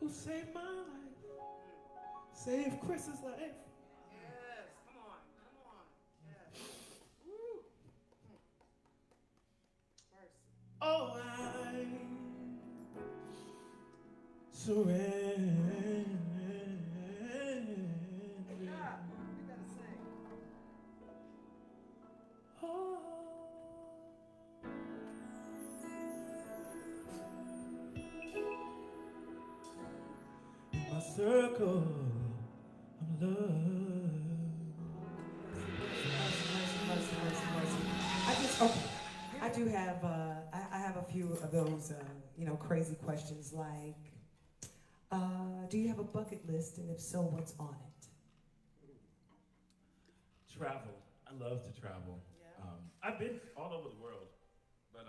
Speaker 1: who saved my life, saved Chris's life.
Speaker 2: Yes, come on. Yes. Woo. Mercy.
Speaker 1: Oh, I surrender.
Speaker 2: You gotta sing.
Speaker 1: Oh. My circle of love.
Speaker 2: I do have, I have a few of those, crazy questions like, do you have a bucket list, and if so, what's on it?
Speaker 1: Travel. I love to travel.
Speaker 2: Yeah.
Speaker 1: I've been all over the world, but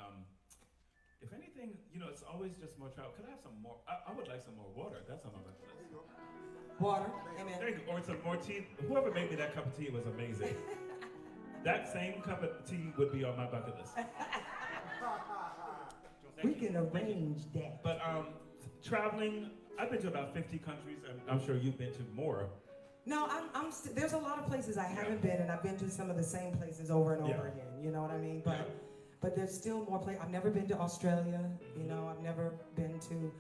Speaker 1: if anything, it's always just more travel. Could I have some more? I would like some more water. That's on my bucket list.
Speaker 2: Water, amen.
Speaker 1: There you go. Or some more tea. Whoever made me that cup of tea was amazing. That same cup of tea would be on my bucket list.
Speaker 2: We can arrange that.
Speaker 1: But traveling, I've been to about 50 countries. I'm sure you've been to more.
Speaker 2: No, there's a lot of places I haven't been, and I've been to some of the same places over and over again. You know what I mean? But there's still more places. I've never been to Australia. I've never been to.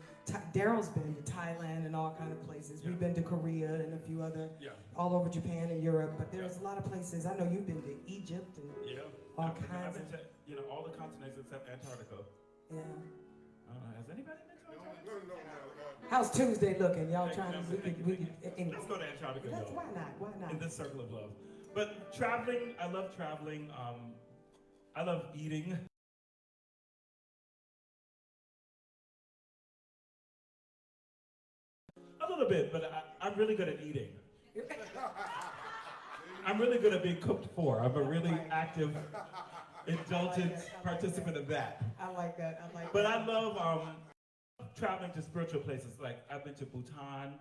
Speaker 2: Daryl's been to Thailand and all kind of places.
Speaker 1: Yeah.
Speaker 2: We've been to Korea and a few other, all over Japan and Europe. But there's a lot of places. I know you've been to Egypt and all kinds
Speaker 1: I've
Speaker 2: of.
Speaker 1: been to all the continents except Antarctica.
Speaker 2: Yeah.
Speaker 1: Has anybody been to Antarctica?
Speaker 3: No.
Speaker 2: How's Tuesday looking? Y'all trying to? Anyway.
Speaker 1: Let's go to Antarctica.
Speaker 2: Why not? Why not?
Speaker 1: In this circle of love. But traveling, I love traveling. I love eating. A little bit, but I'm really good at eating. I'm really good at being cooked for. I'm a really active, indulgent participant of that.
Speaker 2: I like that.
Speaker 1: But I love traveling to spiritual places. Like I've been to Bhutan,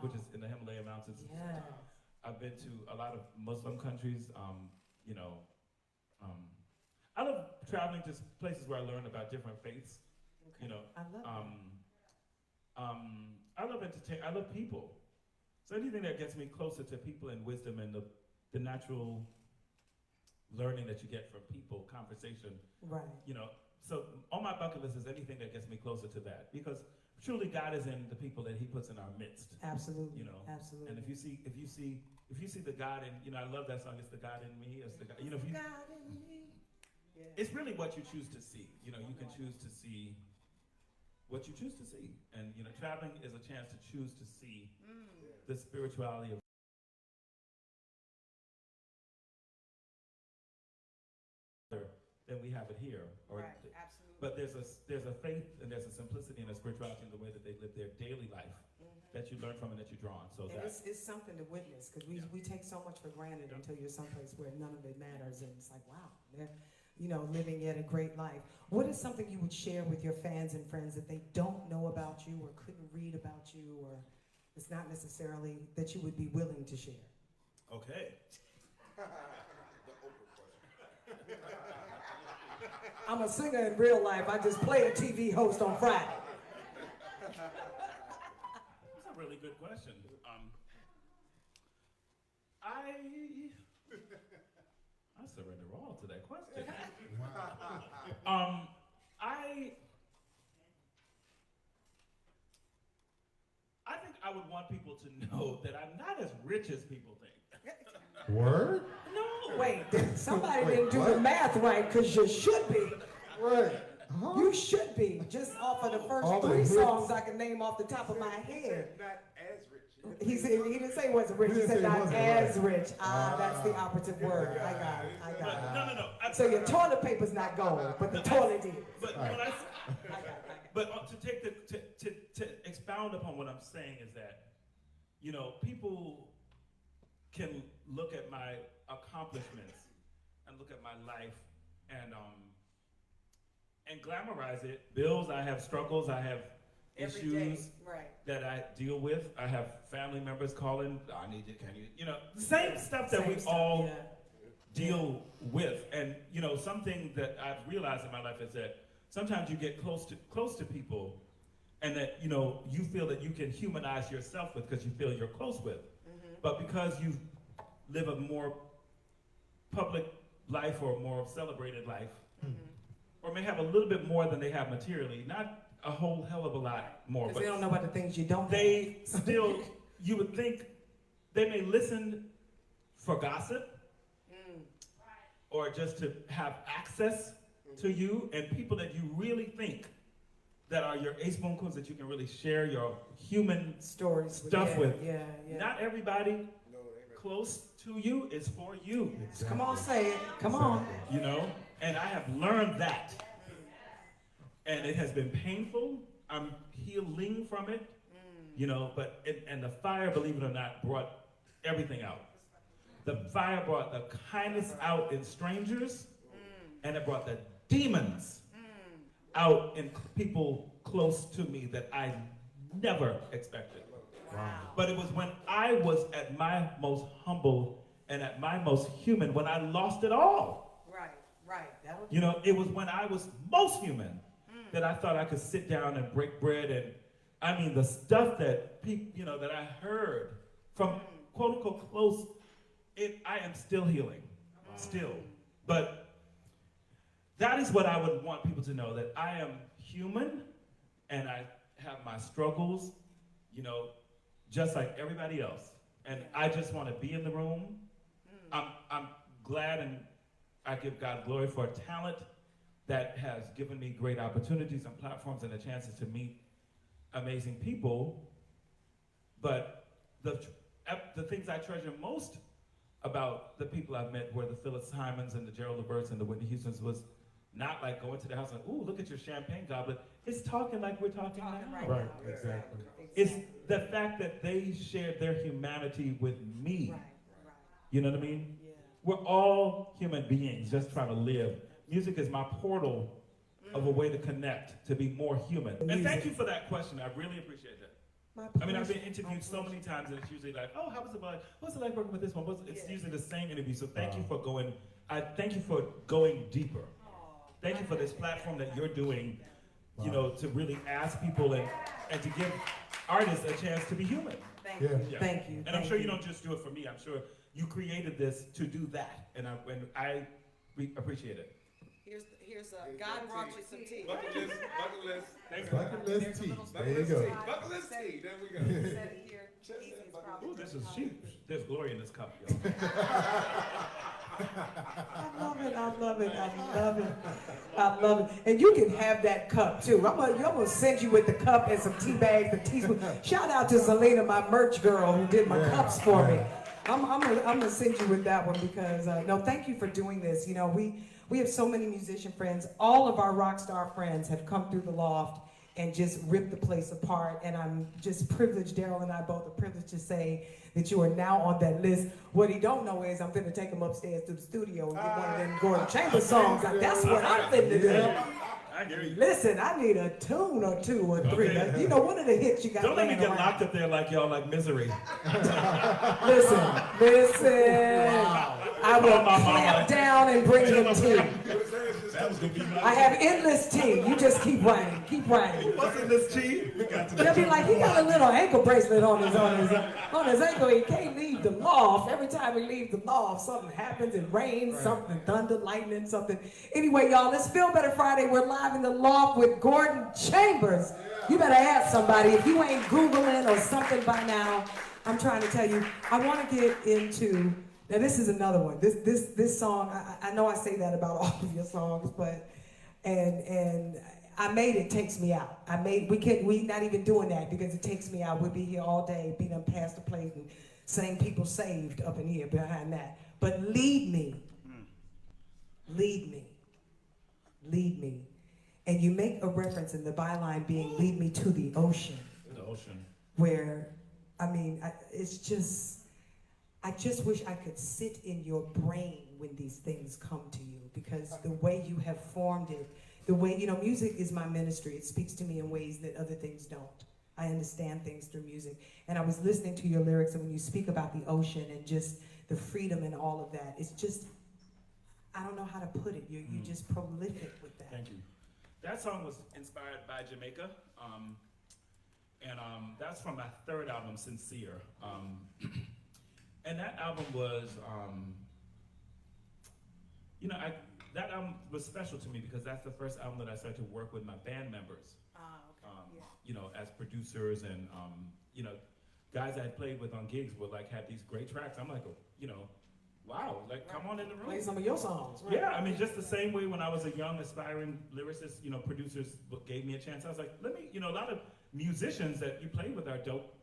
Speaker 1: which is in the Himalaya Mountains.
Speaker 2: Yeah.
Speaker 1: I've been to a lot of Muslim countries. I love traveling to places where I learn about different faiths.
Speaker 2: Okay. I love
Speaker 1: I love entertainment. I love people. So anything that gets me closer to people and wisdom and the natural learning that you get from people, conversation.
Speaker 2: Right.
Speaker 1: So on my bucket list is anything that gets me closer to that, because truly God is in the people that He puts in our midst.
Speaker 2: Absolutely. Absolutely.
Speaker 1: And if you see the God in, I love that song. It's the God in me. It's the God. If you,
Speaker 2: God in me. Yeah.
Speaker 1: it's really what you choose to see. You can choose to see what you choose to see, and traveling is a chance to choose to see the spirituality of than we have it here.
Speaker 2: Right, absolutely.
Speaker 1: But there's a faith and there's a simplicity and a spirituality in the way that they live their daily life that you learn from and that you draw on. So
Speaker 2: and
Speaker 1: that
Speaker 2: it's something to witness, because we take so much for granted until you're someplace where none of it matters, and it's like, wow, they're living yet a great life. What is something you would share with your fans and friends that they don't know about you or couldn't read about you, or it's not necessarily that you would be willing to share?
Speaker 1: okay.
Speaker 2: I'm a singer in real life. I just play a TV host on Friday.
Speaker 1: That's a really good question. I surrender all to that question. I think I would want people to know that I'm not as rich as people think.
Speaker 3: Word?
Speaker 1: No.
Speaker 2: Wait, somebody didn't do the math right, because you should be.
Speaker 3: Right. Huh?
Speaker 2: You should be. Just off of the first
Speaker 3: All the
Speaker 2: 3
Speaker 3: hits.
Speaker 2: songs I can name off the top of my head.
Speaker 6: Not as rich.
Speaker 2: He said he didn't say he wasn't rich.
Speaker 3: He
Speaker 2: He
Speaker 3: didn't
Speaker 2: said
Speaker 3: say he
Speaker 2: not
Speaker 3: wasn't,
Speaker 2: as
Speaker 3: right.
Speaker 2: rich. That's the operative word. I got it.
Speaker 1: But, no.
Speaker 2: So your toilet paper's not gold, but the toilet is.
Speaker 1: But
Speaker 3: Right.
Speaker 1: when I,
Speaker 2: I got it.
Speaker 1: but to take to expound upon what I'm saying is that, people can look at my accomplishments and look at my life and glamorize it. Bills, I have struggles, I have
Speaker 2: Every
Speaker 1: issues
Speaker 2: day, right.
Speaker 1: that I deal with. I have family members calling, I need you, can you, the same stuff that we all deal with. And, something that I've realized in my life is that sometimes you get close to people and that, you feel that you can humanize yourself with because you feel you're close with. But because you live a more public life or a more celebrated life, or may have a little bit more than they have materially, not a whole hell of a lot more.
Speaker 2: Because
Speaker 1: But
Speaker 2: they don't know about the things you don't
Speaker 1: they still, you would think, they may listen for gossip or just to have access to you and people that you really think that are your ace boom coons that you can really share your human
Speaker 2: stories
Speaker 1: stuff with.
Speaker 2: Yeah.
Speaker 1: Not everybody close to you is for you.
Speaker 2: Come on, say it. Come on.
Speaker 1: And I have learned that. And it has been painful. I'm healing from it, but the fire, believe it or not, brought everything out. The fire brought the kindness out in strangers, and it brought the demons out in people close to me that I never expected.
Speaker 3: Wow.
Speaker 1: But it was when I was at my most humble and at my most human, when I lost it all.
Speaker 2: Right.
Speaker 1: It was when I was most human that I thought I could sit down and break bread. And I mean, the stuff that people, that I heard from quote unquote close, I am still healing, still. But that is what I would want people to know, that I am human and I have my struggles, just like everybody else. And I just want to be in the room. I'm glad and I give God glory for talent that has given me great opportunities and platforms and the chances to meet amazing people. But the things I treasure most about the people I've met were the Phyllis Hymans and the Gerald Leverts and the Whitney Houstons was not like going to the house and, ooh, look at your champagne goblet. It's talking like we're talking now.
Speaker 3: Right, exactly.
Speaker 1: It's the fact that they shared their humanity with me.
Speaker 2: Right.
Speaker 1: You know what I mean?
Speaker 2: Yeah.
Speaker 1: We're all human beings just trying to live. Music is my portal of a way to connect, to be more human. And thank you for that question. I really appreciate that. I mean, I've been interviewed so many times and it's usually like, oh, how was it like? What's it like working with this one? It's usually the same interview. So thank you for going, thank you for going deeper. Thank you for this platform that you're doing, to really ask people and to give artists a chance to be human.
Speaker 2: Thank you.
Speaker 1: Yeah.
Speaker 2: Thank you.
Speaker 1: And I'm sure you don't just do it for me. I'm sure you created this to do that. And I appreciate it.
Speaker 2: Here's God brought you some tea.
Speaker 6: Bucket list.
Speaker 1: Thank you.
Speaker 3: Bucket list tea. There you go.
Speaker 6: Bucket list tea. There we go.
Speaker 2: Set it here. Easy is probably
Speaker 1: Ooh, this is cheap. There's glory in this cup, yo.
Speaker 2: I love it. And you can have that cup too. I'm gonna send you with the cup and some tea bags and teaspoons. Shout out to Selena, my merch girl, who did my cups for me. I'm gonna send you with that one because no, thank you for doing this. You know, we have so many musician friends. All of our rock star friends have come through the Loft and just ripped the place apart. And I'm just privileged. Daryl and I both are privileged to say that you are now on that list. What he don't know is I'm finna take him upstairs to the studio and get one of them Gordon Chambers songs. Like, that's what I'm finna do.
Speaker 1: I hear you.
Speaker 2: Listen, I need a tune or two or three.
Speaker 1: Okay.
Speaker 2: You know, one of the hits you got.
Speaker 1: Don't let me
Speaker 2: laying
Speaker 1: get
Speaker 2: around.
Speaker 1: locked up there like y'all like Misery.
Speaker 2: Listen. I will clamp down and bring him tea.
Speaker 1: That was gonna be my
Speaker 2: I have endless tea. You just keep writing. Keep writing.
Speaker 1: What's in this tea?
Speaker 2: They'll be like, he got a little ankle bracelet on his ankle. He can't leave the Loft. Every time he leaves the Loft, something happens. It rains, something, thunder, lightning, something. Anyway, y'all, it's Feel Better Friday. We're live in the Loft with Gordon Chambers. You better ask somebody. If you ain't Googling or something by now, I'm trying to tell you, I want to get into, now this is another one. This song, I know I say that about all of your songs, but, and I made It Takes Me Out. We not even doing that because it takes me out. We'll be here all day, beat them past the plate and saying people saved up in here behind that. But lead me, lead me, lead me. And you make a reference in the byline being lead me to the ocean.
Speaker 1: The ocean.
Speaker 2: Where, I mean, it's just, I just wish I could sit in your brain when these things come to you because the way you have formed it, the way, you know, music is my ministry. It speaks to me in ways that other things don't. I understand things through music. And I was listening to your lyrics, and when you speak about the ocean and just the freedom and all of that, it's just, I don't know how to put it. You're just prolific with that.
Speaker 1: Thank you. That song was inspired by Jamaica. That's from my third album, Sincere. And that album was, that album was special to me because that's the first album that I started to work with my band members.
Speaker 2: Okay.
Speaker 1: You know, as producers and, guys I had played with on gigs would like have these great tracks. I'm like, wow, like come on in the room.
Speaker 2: Play some of your songs, right?
Speaker 1: Yeah, I mean, just the same way when I was a young aspiring lyricist, producers gave me a chance. I was like, let me, a lot of musicians that you play with are dope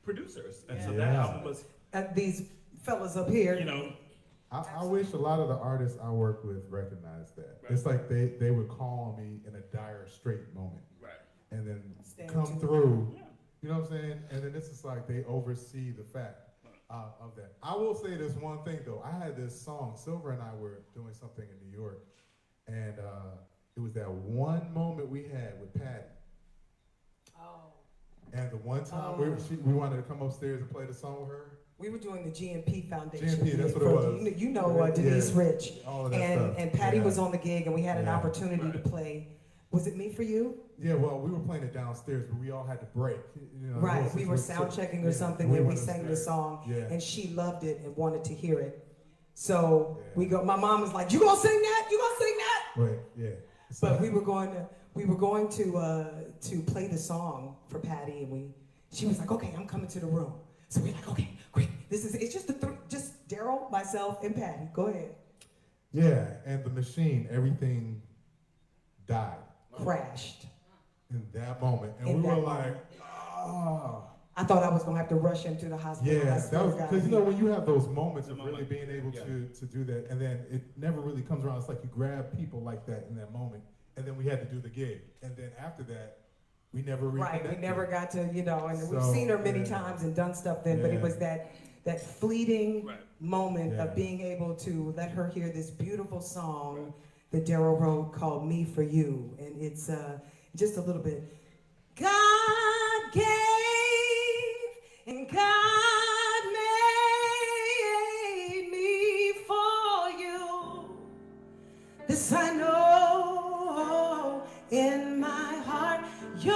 Speaker 1: producers. And so that album was,
Speaker 2: These fellas up here,
Speaker 3: I wish a lot of the artists I work with recognize that.
Speaker 1: Right.
Speaker 3: It's like they would call on me in a dire straight moment.
Speaker 1: right.
Speaker 3: And then
Speaker 2: Stand
Speaker 3: come
Speaker 2: to-
Speaker 3: through,
Speaker 1: Yeah.
Speaker 3: you know what I'm saying? And then this is like they oversee the fact of that. I will say this one thing though. I had this song, Sylver and I were doing something in New York, and it was that one moment we had with Patty.
Speaker 2: Oh.
Speaker 3: And the one time we wanted to come upstairs and play the song with her.
Speaker 2: We were doing the GMP Foundation.
Speaker 3: GMP, that's what it was.
Speaker 2: You know Denise
Speaker 3: Yeah.
Speaker 2: Rich.
Speaker 3: All of that
Speaker 2: and
Speaker 3: stuff.
Speaker 2: and Patty
Speaker 3: Yeah.
Speaker 2: was on the gig, and we had an
Speaker 3: Yeah.
Speaker 2: opportunity to play. Was it Me for You?
Speaker 3: Yeah, well, we were playing it downstairs, but we all had to break.
Speaker 2: Right. We were sound checking or something, and we sang the song,
Speaker 3: Yeah.
Speaker 2: and she loved it and wanted to hear it. So
Speaker 3: Yeah.
Speaker 2: we go. My mom was like, "You gonna sing that? You gonna sing that?"
Speaker 3: Right, yeah.
Speaker 2: But we were going to play the song for Patty, and she was like, "Okay, I'm coming to the room." So we're like, "Okay, great. It's just just Daryl, myself, and Patty. Go ahead."
Speaker 3: Yeah, and the machine, everything died
Speaker 2: Crashed.
Speaker 3: in that moment. And
Speaker 2: In
Speaker 3: we were
Speaker 2: that
Speaker 3: like,
Speaker 2: moment.
Speaker 3: ah.
Speaker 2: I thought I was gonna have to rush him to the hospital.
Speaker 3: Yeah,
Speaker 2: I
Speaker 3: that
Speaker 2: swear
Speaker 3: was
Speaker 2: to God.
Speaker 3: because when you have those moments
Speaker 1: The
Speaker 3: of really
Speaker 1: moment.
Speaker 3: being able
Speaker 1: Yeah.
Speaker 3: to do that, and then it never really comes around. It's like you grab people like that in that moment, and then we had to do the gig, and then after that, we never
Speaker 2: Right, we
Speaker 3: reconnected.
Speaker 2: never got to, and we've
Speaker 3: So,
Speaker 2: seen her many
Speaker 3: yeah.
Speaker 2: times and done stuff then, but it
Speaker 3: Yeah.
Speaker 2: was that fleeting
Speaker 1: Right.
Speaker 2: moment
Speaker 3: Yeah.
Speaker 2: of being able to let her hear this beautiful song that Daryl wrote called Me for You. And it's just a little bit. God gave and God made me for you. This I know in my heart, your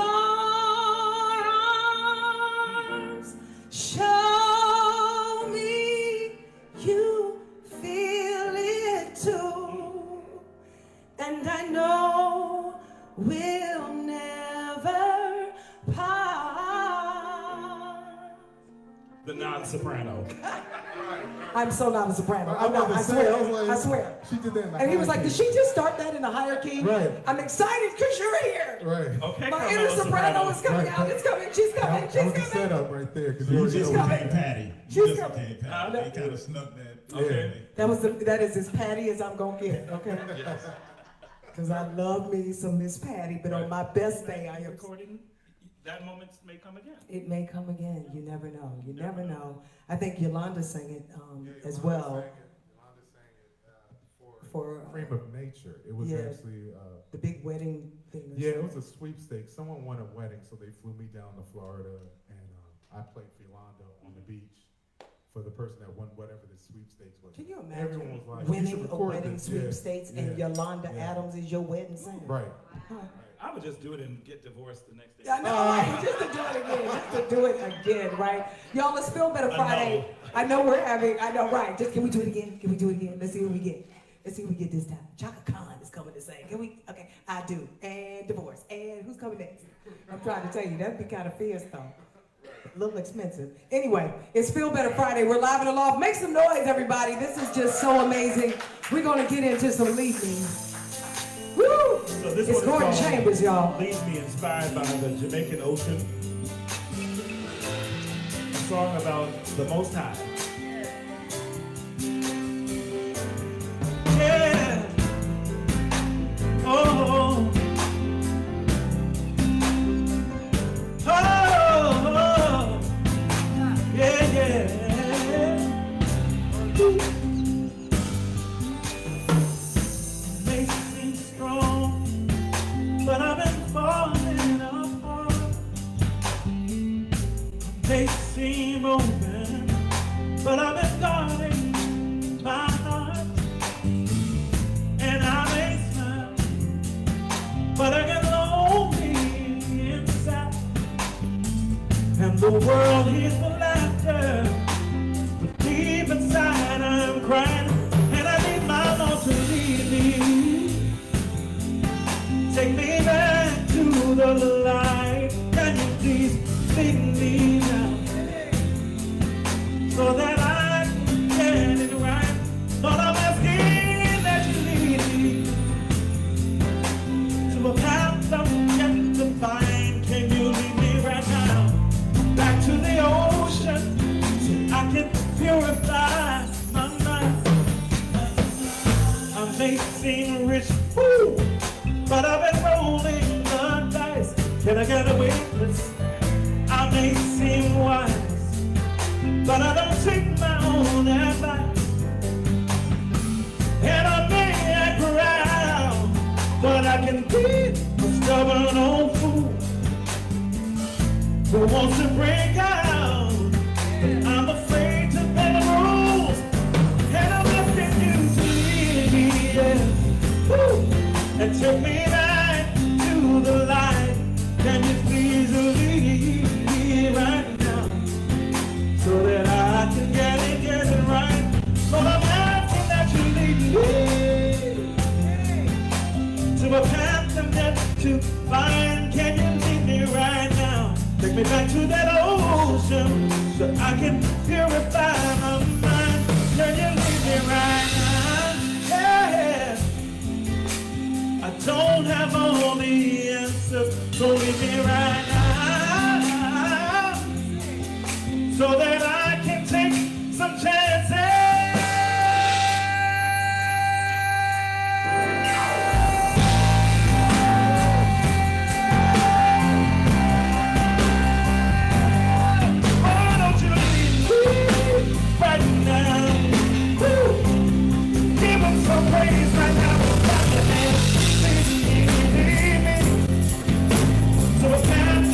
Speaker 2: arms show me you feel it too. And I know we'll never part.
Speaker 1: The non-soprano.
Speaker 2: I'm so not a soprano.
Speaker 3: I
Speaker 2: I'm not.
Speaker 3: was
Speaker 2: I
Speaker 3: gonna say,
Speaker 2: swear.
Speaker 3: I was like,
Speaker 2: I swear.
Speaker 3: She did that in the
Speaker 2: And he was
Speaker 3: high
Speaker 2: like,
Speaker 3: key.
Speaker 2: did she just start that in a higher key?
Speaker 3: Right.
Speaker 2: I'm excited because you're here.
Speaker 3: Right.
Speaker 1: Okay,
Speaker 2: My
Speaker 1: Carmelo
Speaker 2: inner soprano is coming
Speaker 3: Right.
Speaker 2: out. It's coming. She's coming.
Speaker 3: That
Speaker 2: She's
Speaker 3: was the
Speaker 2: coming.
Speaker 3: setup right there. Because
Speaker 7: You
Speaker 3: you
Speaker 7: just
Speaker 2: coming.
Speaker 7: became Patty.
Speaker 2: She's
Speaker 7: You just
Speaker 2: coming.
Speaker 7: became Patty. They kind of snuck that.
Speaker 1: Okay.
Speaker 2: That is as Patty as I'm gonna get. Okay.
Speaker 1: Yes.
Speaker 2: Because I love me some Miss Patty, but on my best day, I am.
Speaker 1: Recording, that moment may come again.
Speaker 2: It may come again. You never know. You never know. I think Yolanda sang it as well
Speaker 3: Yolanda sang it
Speaker 2: for
Speaker 3: Cream of Nature. It was
Speaker 2: yeah.
Speaker 3: actually,
Speaker 2: the big wedding thing. or
Speaker 3: yeah, it
Speaker 2: something.
Speaker 3: was a sweepstakes. Someone won a wedding, so they flew me down to Florida, and I played Yolanda on the beach for the person that won whatever the sweepstakes was.
Speaker 2: Can you
Speaker 3: Everyone
Speaker 2: imagine
Speaker 3: was like, you should
Speaker 2: winning a
Speaker 3: record
Speaker 2: wedding
Speaker 3: this. Yeah,
Speaker 2: sweepstakes and
Speaker 3: yeah,
Speaker 2: Yolanda
Speaker 3: yeah.
Speaker 2: Adams is your wedding singer?
Speaker 3: Right.
Speaker 2: Huh.
Speaker 1: I would just do it and get divorced the next day.
Speaker 2: I know, right? Just to do it again, just to do it again, right? Y'all, let's Feel Better Friday. I know we're having, I know, right? Just can we do it again? Can we do it again? Let's see what we get. Let's see what we get this time. Chaka Khan is coming to sing. Can we? Okay, I do. And divorce. And who's coming next? I'm trying to tell you, that'd be kind of fierce though. A little expensive. Anyway, it's Feel Better Friday. We're live in the loft. Make some noise, everybody. This is just so amazing. We're gonna get into some leading. Woo!
Speaker 1: So this
Speaker 2: It's
Speaker 1: one is
Speaker 2: Gordon
Speaker 1: called
Speaker 2: Chambers, y'all.
Speaker 1: Leave Me, inspired by the Jamaican Ocean. A song about the Most High. Yeah. Oh. Oh. Yeah, yeah. May seem strong, but I've been falling apart. May seem open, but I've been guarding my heart. And I may smile, but I get lonely inside. And the world hears the laughter, but deep inside I'm crying. And I need my Lord to lead me. Take me back to the light. Can you please lead me now? So that I can get it right. Lord, I'm asking that you lead me to a path I'm yet to find. Can you lead me right now back to the ocean so I can purify my mind? I may seem rich, woo, but I've been rolling the dice. Can I get a witness? I may seem wise, but I don't take my own advice. And I may act proud, but I can be a stubborn old fool who wants to break out. But I'm afraid to bend the rules, and I'm asking you to lead me, yeah. Woo. And take me back to the light. Can you please lead me right now, so that I can get it right? Lord, I'm asking that you lead me to a path I'm yet to find. Can you lead me right now? Take me back to that ocean so I can purify my mind. Can you lead me right now? Yeah. I don't have all the answers, so lead me right now, so that I can take some chances. Why don't you lead me right now? Woo. Give him some praise right now. Clap your hands. Lead me to a path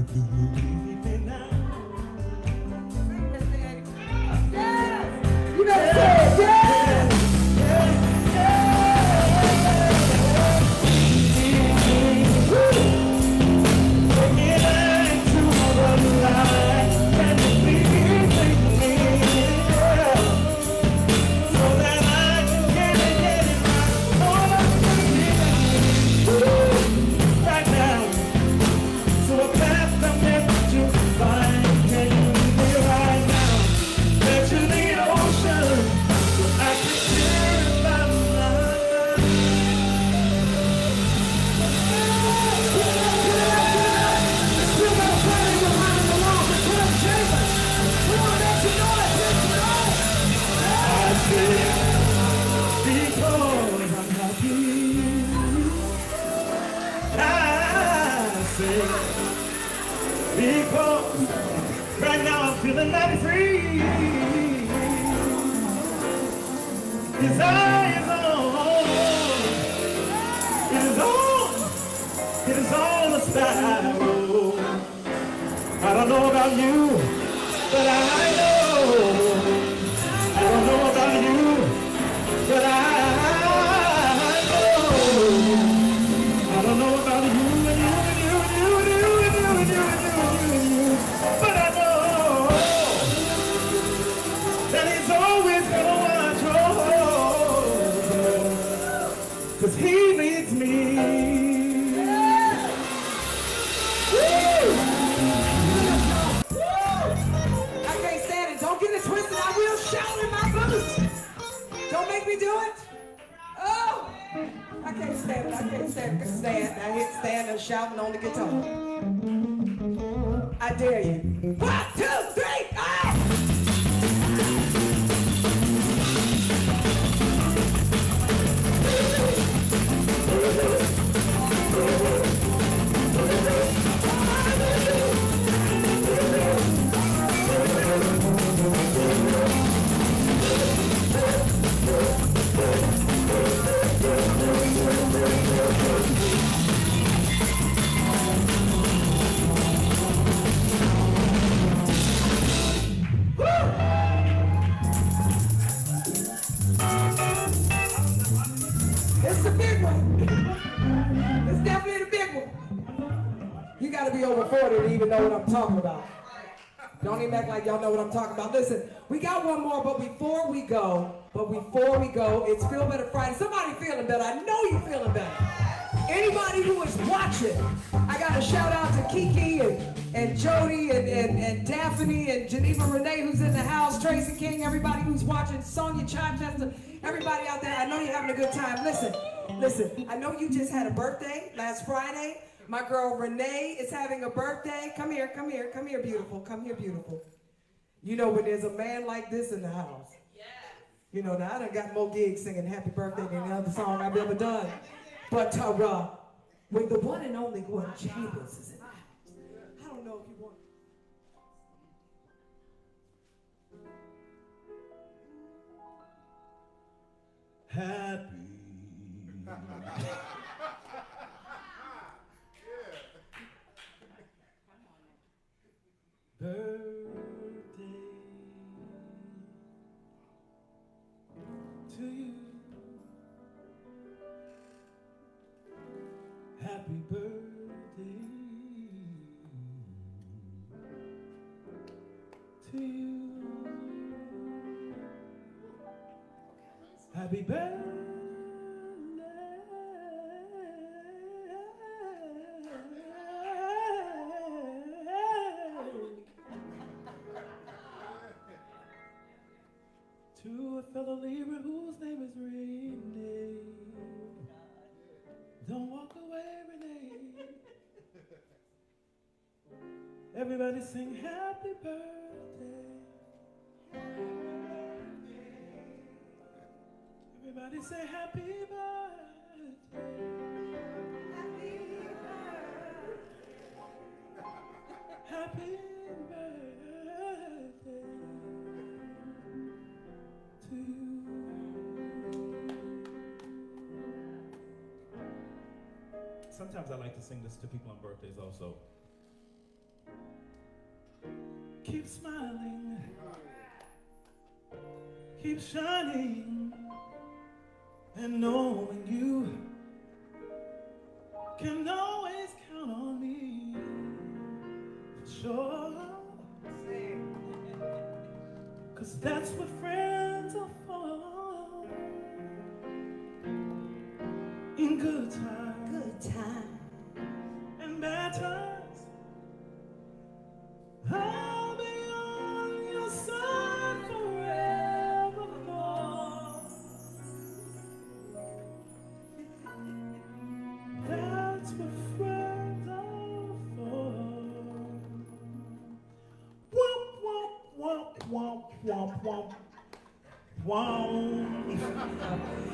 Speaker 4: believe me now.
Speaker 2: You better say it, yeah!
Speaker 4: Because right now I'm feeling mighty free. His eye is on, it is on the sparrow. I don't know about you, but I know. I don't know about you, but I know. I don't know about you and you and you and you and you and you and you and you, but I know that he's always gonna watch over, 'cause he needs me.
Speaker 2: I can't stand it. Don't get it twisted. I will shout in my boots. Don't make me do it. Oh, I can't stand it. I can't stand it. Stand. I hit stand and shouting on the guitar. I dare you. 1, 2, 3, ah! It's the big one. It's definitely the big one. You gotta be over 40 to even know what I'm talking about. Don't even act like y'all know what I'm talking about. Listen, we got one more, but before we go, it's Feel Better Friday. Somebody feeling better. I know you're feeling better. Anybody who is watching, I got a shout out to Kiki and Jody and Daphne and Geneva Renee who's in the house, Tracy King, everybody who's watching, Sonia Chichester, everybody out there. I know you're having a good time. Listen, I know you just had a birthday last Friday. My girl Renee is having a birthday. Come here, beautiful. Come here, beautiful. You know when there's a man like this in the house. Yeah. You know, now I done got more gigs singing happy birthday than any other song I've ever done. But when the one and only Gordon Chambers is in the house, I don't know if you want.
Speaker 4: Happy birthday to you. Happy birthday to you. Happy birthday to a fellow Libra whose name is Renee. Don't walk away, Renee. Everybody sing happy birthday. Everybody say happy birthday. Happy birthday. Happy birthday to you. Sometimes I like to sing this to people on birthdays also.
Speaker 1: keep smiling, keep shining, and knowing you can always count on me. Sure. 'Cause that's what friends are for. In good times, and bad times, I'll be on your side forevermore. That's what friends are for. Womp, womp, womp, womp, womp, womp, womp.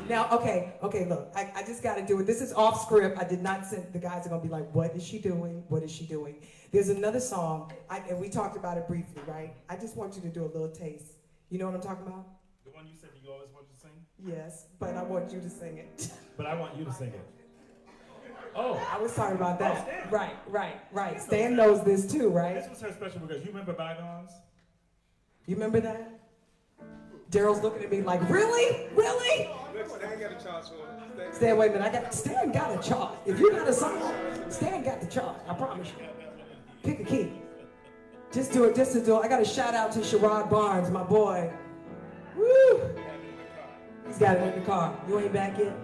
Speaker 2: Now, okay, look, I just got to do it. This is off script. I did not send, the guys are going to be like, what is she doing? What is she doing? There's another song, and we talked about it briefly, right? I just want you to do a little taste. You know what I'm talking about?
Speaker 1: The one you said you always want to sing?
Speaker 2: Yes, but I want you to sing it.
Speaker 1: But I want you to sing it. Oh.
Speaker 2: I was talking about that.
Speaker 1: Oh, Stan.
Speaker 2: Right. Stan knows this too, right?
Speaker 1: This was her special because you remember Bygones?
Speaker 2: You remember that? Daryl's looking at me like, really? Really?
Speaker 6: Look, Stan got a charge for it.
Speaker 2: Stan, wait a minute. Stan got a chart. If you got a song, Stan got the chart. I promise you. Pick a key. Just do it, just to do it. I got a shout out to Sherrod Barnes, my boy. Woo! He's got it in the car. You ain't back yet?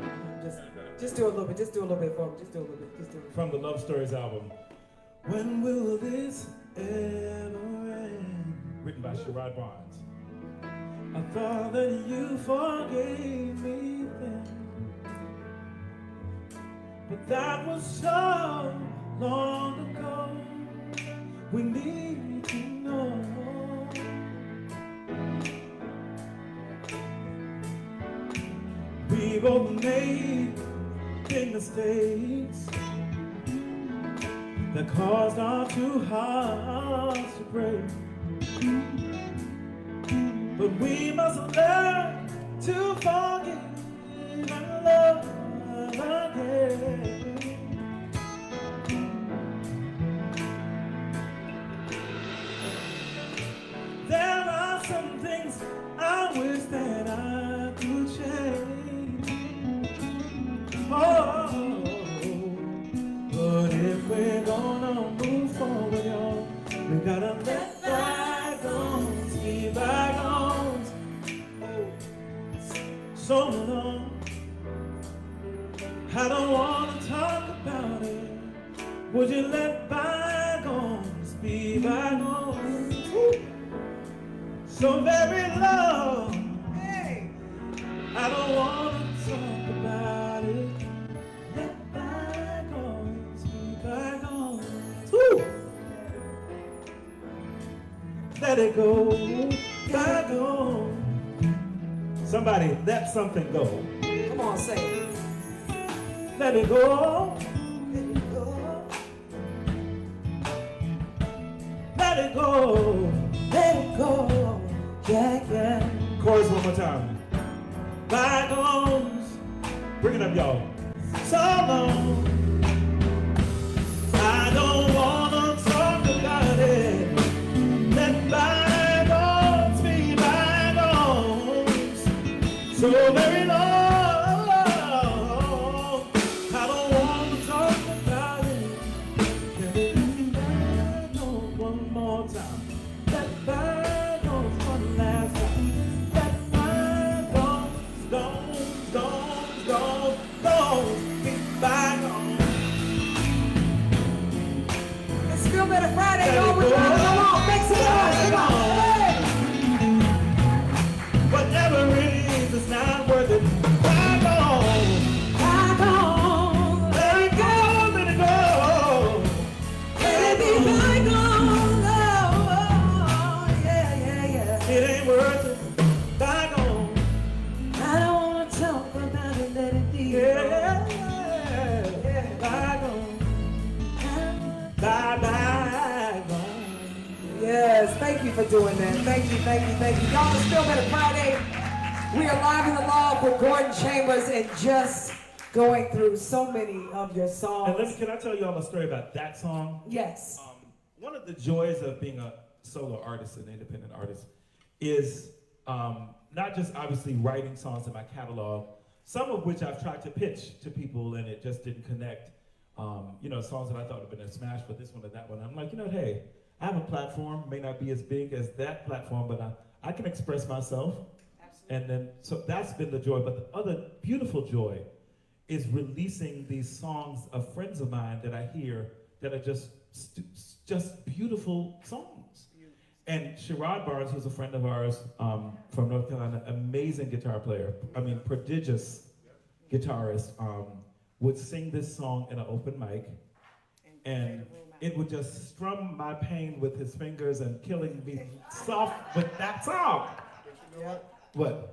Speaker 2: Just do a little bit. Just do a little bit for me. Just do a little bit. Just do it.
Speaker 1: From the Love Stories album. When will this ever end? Written by Sherrod Barnes. I thought that you forgave me then, but that was so long ago. We need to know. We both made big mistakes that caused our two hearts to break. But we must learn to forgive and love again. There are some things I wish that I could change. Oh, but if we're gonna move forward, y'all, we gotta let bygones be bygones. So long, I don't wanna talk about it. Would you let bygones be bygones? So very long, hey, I don't wanna talk about it. Let bygones be bygones. Woo! Let it go, bygone. Somebody, let something go.
Speaker 2: Come on, say it.
Speaker 1: Let it go.
Speaker 2: Let it go.
Speaker 1: Let it go.
Speaker 2: Let it go. Yeah.
Speaker 1: Chorus one more time. Bygones. Bring it up, y'all. So long. I don't wanna talk about it. Let bygones be bygones. So very long. I don't wanna talk about it. Can we be bygones one more time? Let bygones one last time. Let bygones, don't be bygones.
Speaker 2: It's Feel Better Friday, y'all. We're trying to go on. Make some noise. Come on. Hey.
Speaker 1: Whatever it is, it's not worth it. Bygones. Let it go, let it go.
Speaker 2: Let it be bygones. Oh, yeah.
Speaker 1: It ain't worth it. Bygones.
Speaker 2: I don't want to talk about it. Let it be.
Speaker 1: Yeah. Bygones. Bygones.
Speaker 2: Yes, thank you for doing that. Thank you. Y'all, it's Feel Better Friday. We are live in the loft with Gordon Chambers and just going through so many of your songs.
Speaker 1: And can I tell y'all a story about that song?
Speaker 2: Yes.
Speaker 1: One of the joys of being a solo artist and independent artist is not just obviously writing songs in my catalog, some of which I've tried to pitch to people and it just didn't connect. You know, songs that I thought would have been a smash for this one or that one. I'm like, you know, hey, I have a platform, may not be as big as that platform, but I can express myself. Absolutely. And then, so that's been the joy. But the other beautiful joy is releasing these songs of friends of mine that I hear that are just beautiful songs. And Sherrod Barnes, who's a friend of ours from North Carolina, amazing guitar player, I mean, prodigious guitarist, would sing this song in an open mic, and it would just strum my pain with his fingers and killing me soft with that song.
Speaker 3: But you know
Speaker 1: What?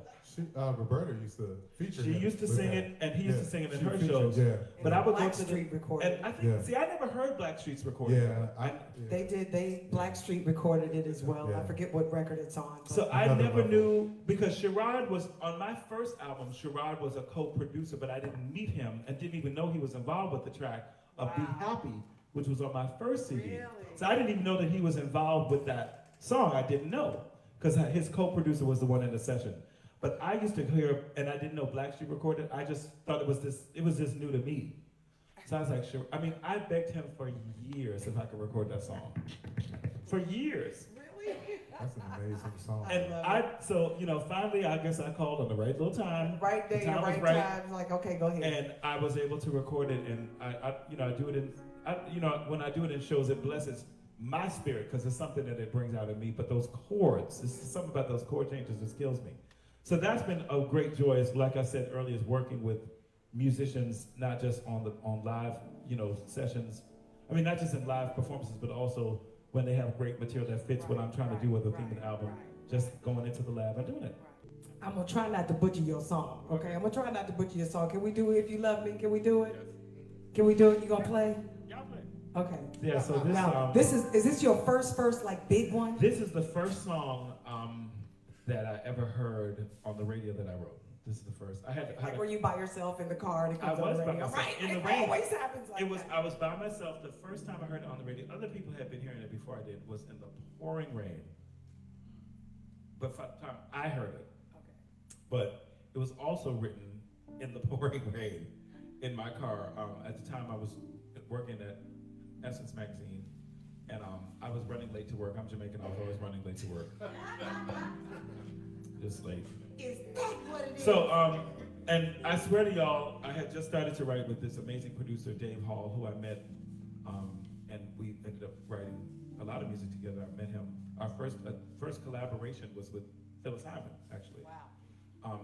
Speaker 3: Roberta used to feature
Speaker 1: She
Speaker 3: him
Speaker 1: used to
Speaker 3: with
Speaker 1: sing
Speaker 3: that.
Speaker 1: it, and he used to sing it in
Speaker 3: She
Speaker 1: her
Speaker 3: featured,
Speaker 1: shows.
Speaker 3: Yeah.
Speaker 1: But I would go to
Speaker 2: Blackstreet
Speaker 1: the,
Speaker 2: recorded.
Speaker 1: and I think,
Speaker 3: Yeah.
Speaker 1: see, I never heard Blackstreet's recording.
Speaker 3: Yeah,
Speaker 2: They Blackstreet recorded it as well.
Speaker 3: Yeah.
Speaker 2: I forget what record it's on. but-
Speaker 1: So I
Speaker 3: Another
Speaker 1: never
Speaker 3: level.
Speaker 1: knew, because Sherrod was, on my first album, Sherrod was a co-producer, but I didn't meet him and didn't even know he was involved with the track of Be Happy, which was on my first CD.
Speaker 2: Really?
Speaker 1: So I didn't even know that he was involved with that song. I didn't know, because his co-producer was the one in the session. But I used to hear, and I didn't know Blackstreet recorded, I just thought it was just new to me. So I was like, sure. I mean, I begged him for years if I could record that song. For years.
Speaker 2: Really?
Speaker 3: That's an amazing song.
Speaker 1: And so, you know, finally, I guess I called on the right little time.
Speaker 2: Right
Speaker 1: The
Speaker 2: day,
Speaker 1: time was
Speaker 2: right time. Like, okay, go ahead.
Speaker 1: And I was able to record it, and I do it in, when I do it in shows, it blesses my spirit, because it's something that it brings out of me. But those chords, it's something about those chord changes that kills me. So that's been a great joy. It's, like I said earlier, is working with musicians, not just on live, sessions. I mean, not just in live performances, but also when they have great material that fits what I'm trying to do with the theme of the album. Just going into the lab and doing it.
Speaker 2: I'm gonna try not to butcher your song, okay? I'm gonna try not to butcher your song. Can we do If You Love Me? Can we do it? Can we do it? You gonna play?
Speaker 1: Y'all play.
Speaker 2: Okay.
Speaker 1: Yeah. So this.
Speaker 2: Now, is this your first like big one?
Speaker 1: This is the first song that I ever heard on the radio that I wrote. This is the first.
Speaker 2: Like were you by yourself in the car and it comes
Speaker 1: I
Speaker 2: on
Speaker 1: was
Speaker 2: the
Speaker 1: by
Speaker 2: radio?
Speaker 1: myself.
Speaker 2: Right,
Speaker 1: In the
Speaker 2: it
Speaker 1: rain.
Speaker 2: always happens like that.
Speaker 1: I was by myself. The first time I heard it on the radio, other people had been hearing it before I did, was in the pouring rain. But for the time I heard it.
Speaker 2: Okay.
Speaker 1: But it was also written in the pouring rain in my car. At the time I was working at Essence Magazine, and I was running late to work. I'm Jamaican, I was always running late to work. Just late.
Speaker 2: Is that what it is?
Speaker 1: So, and I swear to y'all, I had just started to write with this amazing producer, Dave Hall, who I met, and we ended up writing a lot of music together. I met him. Our first collaboration was with Phyllis Hyman, actually.
Speaker 2: Wow.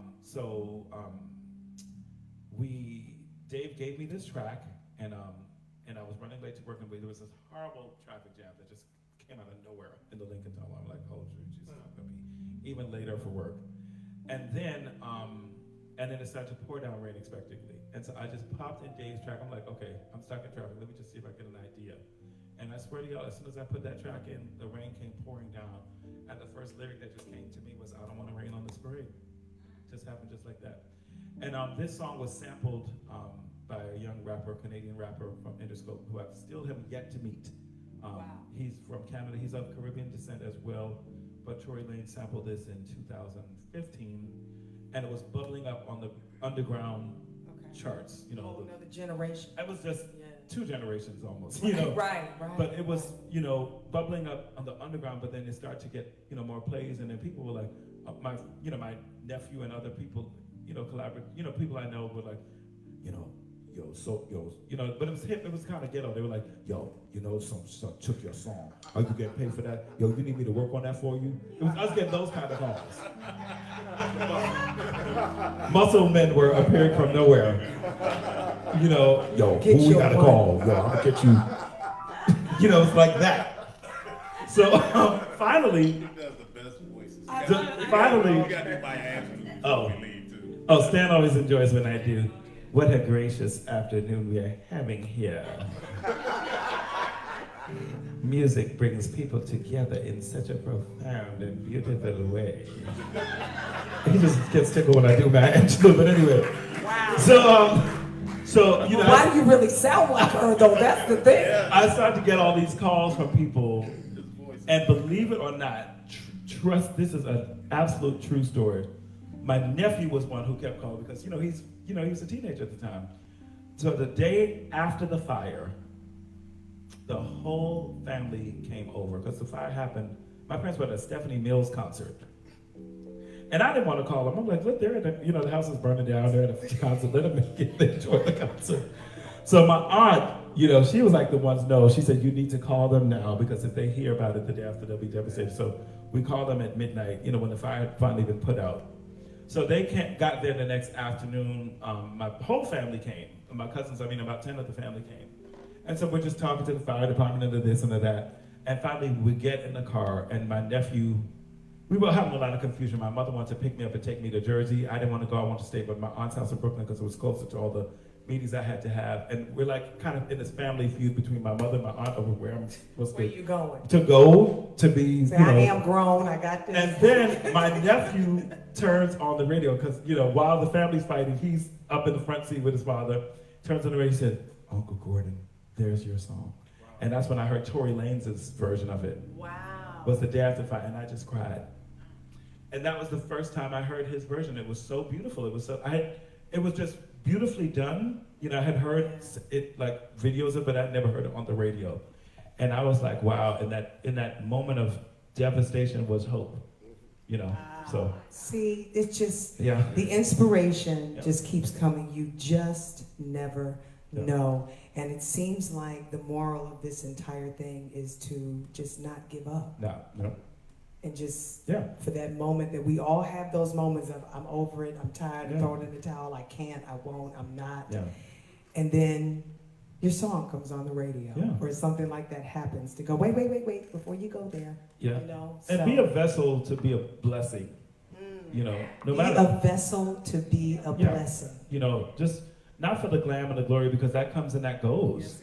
Speaker 1: Dave gave me this track, and I was running late to work, and there was this horrible traffic jam that just came out of nowhere in the Lincoln Tunnel. I'm like, oh, she's not gonna be even later for work. And then it started to pour down rain unexpectedly. And so I just popped in Dave's track. I'm like, okay, I'm stuck in traffic. Let me just see if I get an idea. And I swear to y'all, as soon as I put that track in, the rain came pouring down. And the first lyric that just came to me was, I don't want to rain on this parade. Just happened just like that. And this song was sampled by a young rapper, Canadian rapper from Interscope, who I still have yet to meet.
Speaker 2: Wow.
Speaker 1: He's from Canada. He's of Caribbean descent as well. But Tory Lane sampled this in 2015, and it was bubbling up on the underground charts.
Speaker 2: Whole another generation.
Speaker 1: It was just 2 generations almost.
Speaker 2: Right.
Speaker 1: But it was, bubbling up on the underground. But then it started to get, more plays, and then people were like, my nephew and other people, collaborate. People I know were like, but it was hip. It was kind of ghetto. They were like, some took your song. Are you getting paid for that? Yo, you need me to work on that for you? It was us getting those kind of calls. Muscle men were appearing from nowhere. Yo,
Speaker 2: Get
Speaker 1: who we got to
Speaker 2: your
Speaker 1: call? Yo, I'm gonna get you. It's like that. So finally,
Speaker 7: He does the best voices.
Speaker 1: finally.
Speaker 7: You gotta do my answer before
Speaker 1: Oh.
Speaker 7: we leave too.
Speaker 1: Oh, Stan always enjoys when I do. What a gracious afternoon we are having here. Music brings people together in such a profound and beautiful way. He just gets tickled when I do my intro, but anyway.
Speaker 2: Wow.
Speaker 1: So
Speaker 2: Why do you really sound like her though? That's the thing.
Speaker 1: I started to get all these calls from people And believe it or not, trust, this is an absolute true story. My nephew was one who kept calling because, he was a teenager at the time. So the day after the fire, the whole family came over because the fire happened. My parents were at a Stephanie Mills concert. And I didn't want to call them. I'm like, look, they're at the house is burning down. They're at a concert. Let them enjoy the concert. So my aunt, she was like the ones, no. She said, you need to call them now because if they hear about it the day after, they'll be devastated. So we called them at midnight, when the fire had finally been put out. So they got there the next afternoon. My whole family came. My cousins, about 10 of the family came. And so we're just talking to the fire department and this and that. And finally we get in the car and my nephew, we were having a lot of confusion. My mother wanted to pick me up and take me to Jersey. I didn't want to go. I wanted to stay at my aunt's house in Brooklyn because it was closer to all the meetings I had to have. And we're like kind of in this family feud between my mother and my aunt over where I'm supposed
Speaker 2: Where you going?
Speaker 1: to go to be.
Speaker 2: Say, I am grown. I got this.
Speaker 1: And then my nephew turns on the radio because, while the family's fighting, he's up in the front seat with his father, turns on the radio and said, Uncle Gordon, there's your song. Wow. And that's when I heard Tory Lanez's version of it.
Speaker 2: Wow.
Speaker 1: Was the day after the fire, and I just cried. And that was the first time I heard his version. It was so beautiful. It was just beautifully done. I had heard it like videos of it, but I'd never heard it on the radio. And I was like, wow. And in that moment of devastation was hope. Wow. So
Speaker 2: see, it's just
Speaker 1: the
Speaker 2: inspiration just keeps coming. You just never know. And it seems like the moral of this entire thing is to just not give up.
Speaker 1: No.
Speaker 2: And just for that moment that we all have those moments of I'm over it, I'm tired, I'm throwing in the towel, I can't, I won't, I'm not.
Speaker 1: Yeah.
Speaker 2: And then your song comes on the radio or something like that happens to go, wait, before you go there.
Speaker 1: Yeah. And be a vessel to be a blessing. No matter.
Speaker 2: Be a vessel to be a blessing.
Speaker 1: Just not for the glam and the glory because that comes and that goes.
Speaker 2: Yes,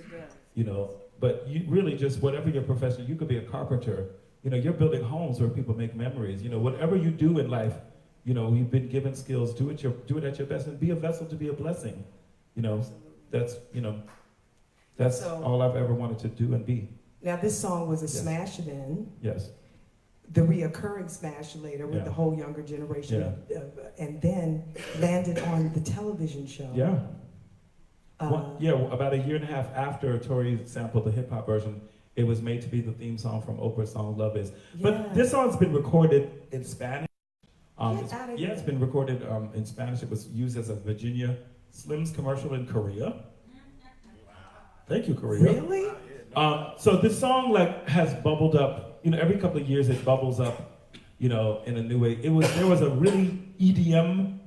Speaker 2: it does.
Speaker 1: But you really just, whatever your profession, you could be a carpenter. You're building homes where people make memories. Whatever you do in life, you've been given skills, do it at your best and be a vessel to be a blessing. That's all I've ever wanted to do and be.
Speaker 2: Now this song was a smash then.
Speaker 1: Yes.
Speaker 2: The reoccurring smash later with the whole younger generation. And then landed on the television show.
Speaker 1: Yeah. About a year and a half after Tori sampled the hip hop version, it was made to be the theme song from Oprah's song Love Is. But this song's been recorded in Spanish. It's been recorded in Spanish. It was used as a Virginia Slims commercial in Korea. Thank you, Korea.
Speaker 2: Really?
Speaker 1: So this song has bubbled up. Every couple of years it bubbles up, in a new way. There was a really EDM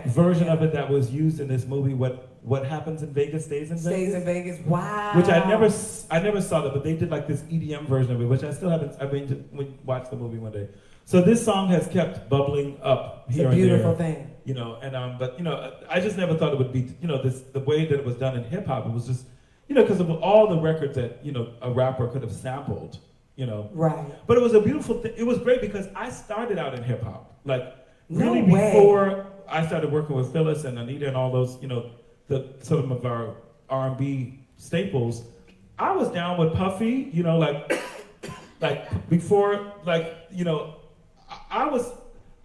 Speaker 1: version of it that was used in this movie. What Happens in Vegas Stays in Vegas.
Speaker 2: Stays in Vegas. Wow.
Speaker 1: Which I never saw that, but they did this EDM version of it, which I still haven't. I mean, to watch the movie one day. So this song has kept bubbling up here and there.
Speaker 2: It's a beautiful thing.
Speaker 1: I just never thought it would be, the way that it was done in hip hop. It was just, because of all the records that a rapper could have sampled.
Speaker 2: Right.
Speaker 1: But it was a beautiful thing. It was great because I started out in hip hop,
Speaker 2: No way.
Speaker 1: before I started working with Phyllis and Anita and all those, the some of our R&B staples. I was down with Puffy, before,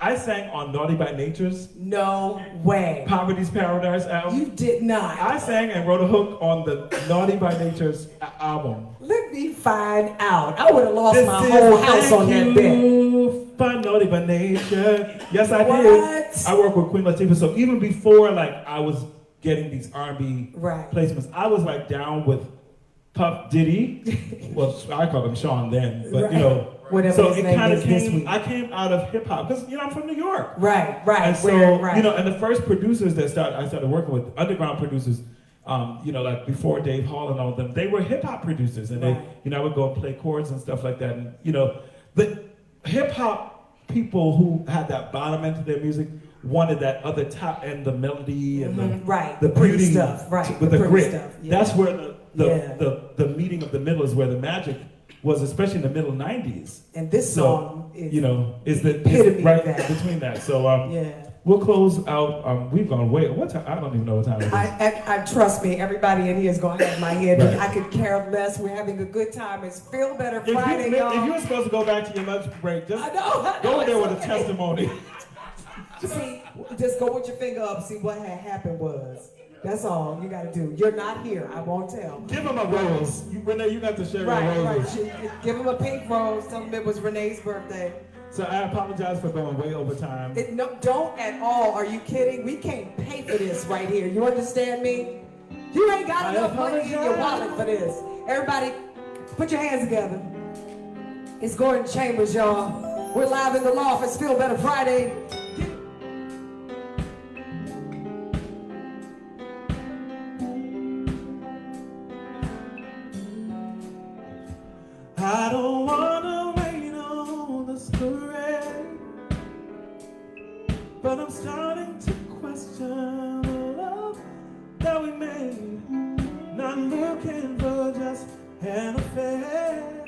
Speaker 1: I sang on Naughty by Nature's
Speaker 2: No way.
Speaker 1: Poverty's Paradise album.
Speaker 2: You did not.
Speaker 1: I sang and wrote a hook on the Naughty by Nature's album.
Speaker 2: Let me find out. I would have lost my whole house on that bed.
Speaker 1: By Naughty by Nature. Yes, I
Speaker 2: What?
Speaker 1: did. I worked with Queen Latifah. So even before I was getting these R&B placements, I was down with Puff Diddy. Well, I called him Sean then, but
Speaker 2: whatever
Speaker 1: so
Speaker 2: his
Speaker 1: it
Speaker 2: name
Speaker 1: kind of
Speaker 2: is this
Speaker 1: came.
Speaker 2: week.
Speaker 1: I came out of hip hop because I'm from New York.
Speaker 2: Right.
Speaker 1: And so and the first producers that I started working with, underground producers, before Dave Hall and all of them, they were hip hop producers, and they, I would go and play chords and stuff like that, and the hip hop people who had that bottom end to their music wanted that other top end, the melody and the beauty
Speaker 2: stuff,
Speaker 1: with the grit.
Speaker 2: Stuff. Yeah.
Speaker 1: That's where the meeting of the middle is where the magic was, especially in the middle 90s.
Speaker 2: And this song is
Speaker 1: is the
Speaker 2: epitome
Speaker 1: right
Speaker 2: of that.
Speaker 1: between that. So We'll close out. We've gone way. What time? I don't even know what time it is.
Speaker 2: I trust me, everybody in here is going to have my head.
Speaker 1: Right.
Speaker 2: I could care less. We're having a good time. It's Feel Better
Speaker 1: If
Speaker 2: Friday,
Speaker 1: you,
Speaker 2: y'all.
Speaker 1: if you were supposed to go back to your lunch break, just
Speaker 2: I know,
Speaker 1: go there
Speaker 2: it's
Speaker 1: with a
Speaker 2: okay.
Speaker 1: testimony.
Speaker 2: See, just go with your finger up, see what had happened was. That's all you got to do. You're not here. I won't tell.
Speaker 1: Give him a rose. Renee, you got to share your roses.
Speaker 2: Right. Give him a pink rose. Tell him it was Renee's birthday.
Speaker 1: So I apologize for going way over time.
Speaker 2: No, don't at all. Are you kidding? We can't pay for this right here. You understand me? You ain't got enough money in your wallet for this. Everybody, put your hands together. It's Gordon Chambers, y'all. We're live in the loft. It's Feel Better Friday.
Speaker 1: I don't wanna rain on this parade, but I'm starting to question the love that we made. Not looking for just an affair.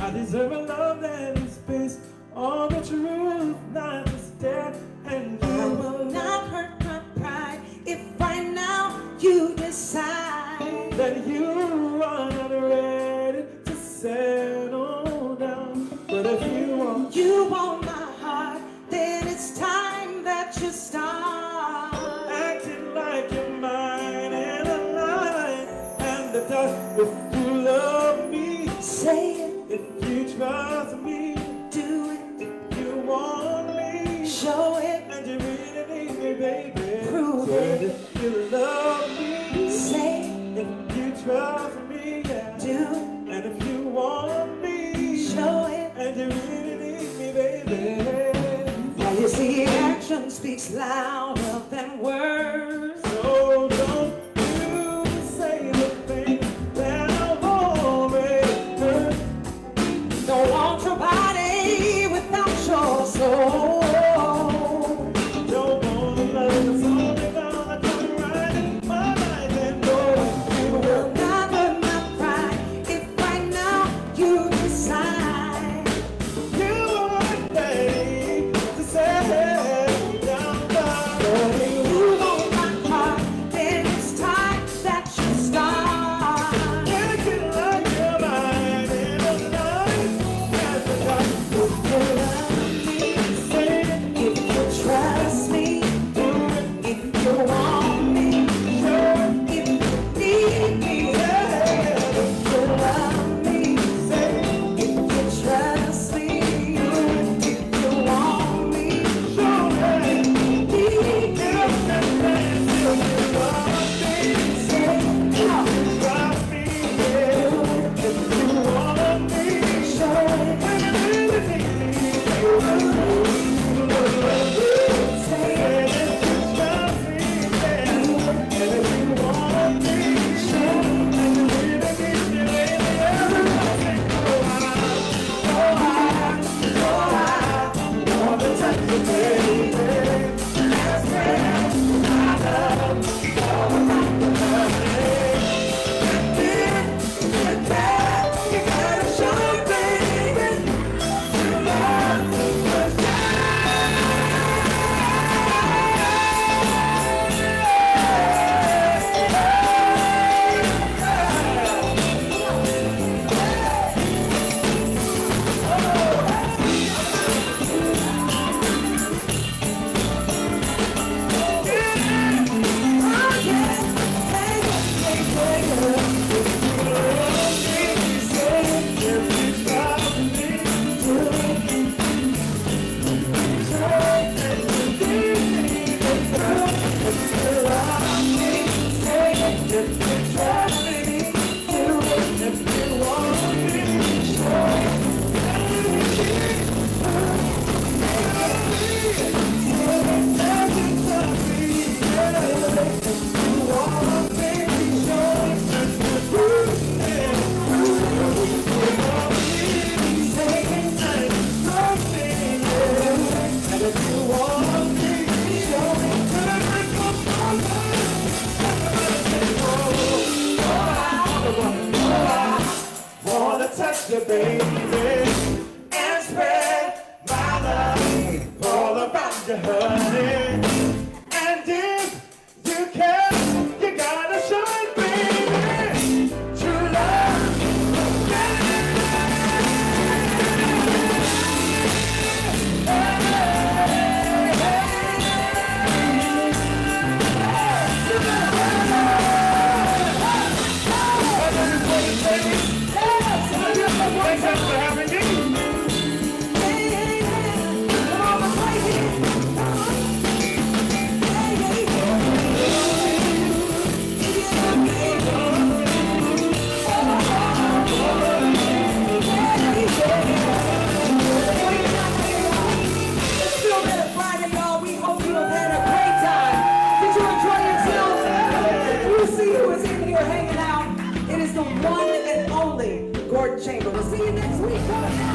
Speaker 1: I deserve a love that is based on the truth, not just dare. And you
Speaker 2: I will not hurt my pride if right now you decide
Speaker 1: that you are not ready to settle down. But if you want
Speaker 2: my heart, then it's time that you start
Speaker 1: acting like you're mine and alive, and the dark, if you love me,
Speaker 2: say it,
Speaker 1: if you trust me,
Speaker 2: do it,
Speaker 1: if you want me,
Speaker 2: show it,
Speaker 1: and you really need me, baby,
Speaker 2: prove
Speaker 1: so
Speaker 2: it.
Speaker 1: if you love me,
Speaker 2: say it,
Speaker 1: if you trust me, yeah,
Speaker 2: do it,
Speaker 1: and if you want me,
Speaker 2: show it,
Speaker 1: and you really need me, baby.
Speaker 2: now you see action speaks louder than words.
Speaker 1: So don't you say the things that I've already heard.
Speaker 2: Don't want your body without your soul.
Speaker 1: Don't wanna love that's only gonna come right in my life and go.
Speaker 2: You will not hurt my pride if right now you decide
Speaker 1: You are ready to settle down,
Speaker 2: that you want my heart. Then it's time that you start.
Speaker 1: acting like you're mine in the night at the dark.
Speaker 2: If you love me,
Speaker 1: Say it,
Speaker 2: if you trust me,
Speaker 1: do it,
Speaker 2: if you want me,
Speaker 1: show it,
Speaker 2: if you need me,
Speaker 1: yeah.
Speaker 2: if you love me,
Speaker 1: Say it,
Speaker 2: if you trust me, if you want me,
Speaker 1: show it.
Speaker 2: need me.
Speaker 1: Get up and dance till you love me.
Speaker 2: Say, come,
Speaker 1: Trust me, yeah. If you want me,
Speaker 2: show it.
Speaker 1: when you really need me,
Speaker 2: Say,
Speaker 1: and if you trust me, yeah. And if you want me, and you really need me, baby, everybody go high, wanna touch you, baby. That's where I love all around the world. With that, you gotta show, baby, you love me first. Wanna touch you, baby, and spread my love all around you. you, honey. And if you can, you gotta show it, baby. True love. Thanks for having me.
Speaker 2: Hanging out. It is the one and only Gordon Chamber. We'll see you next week.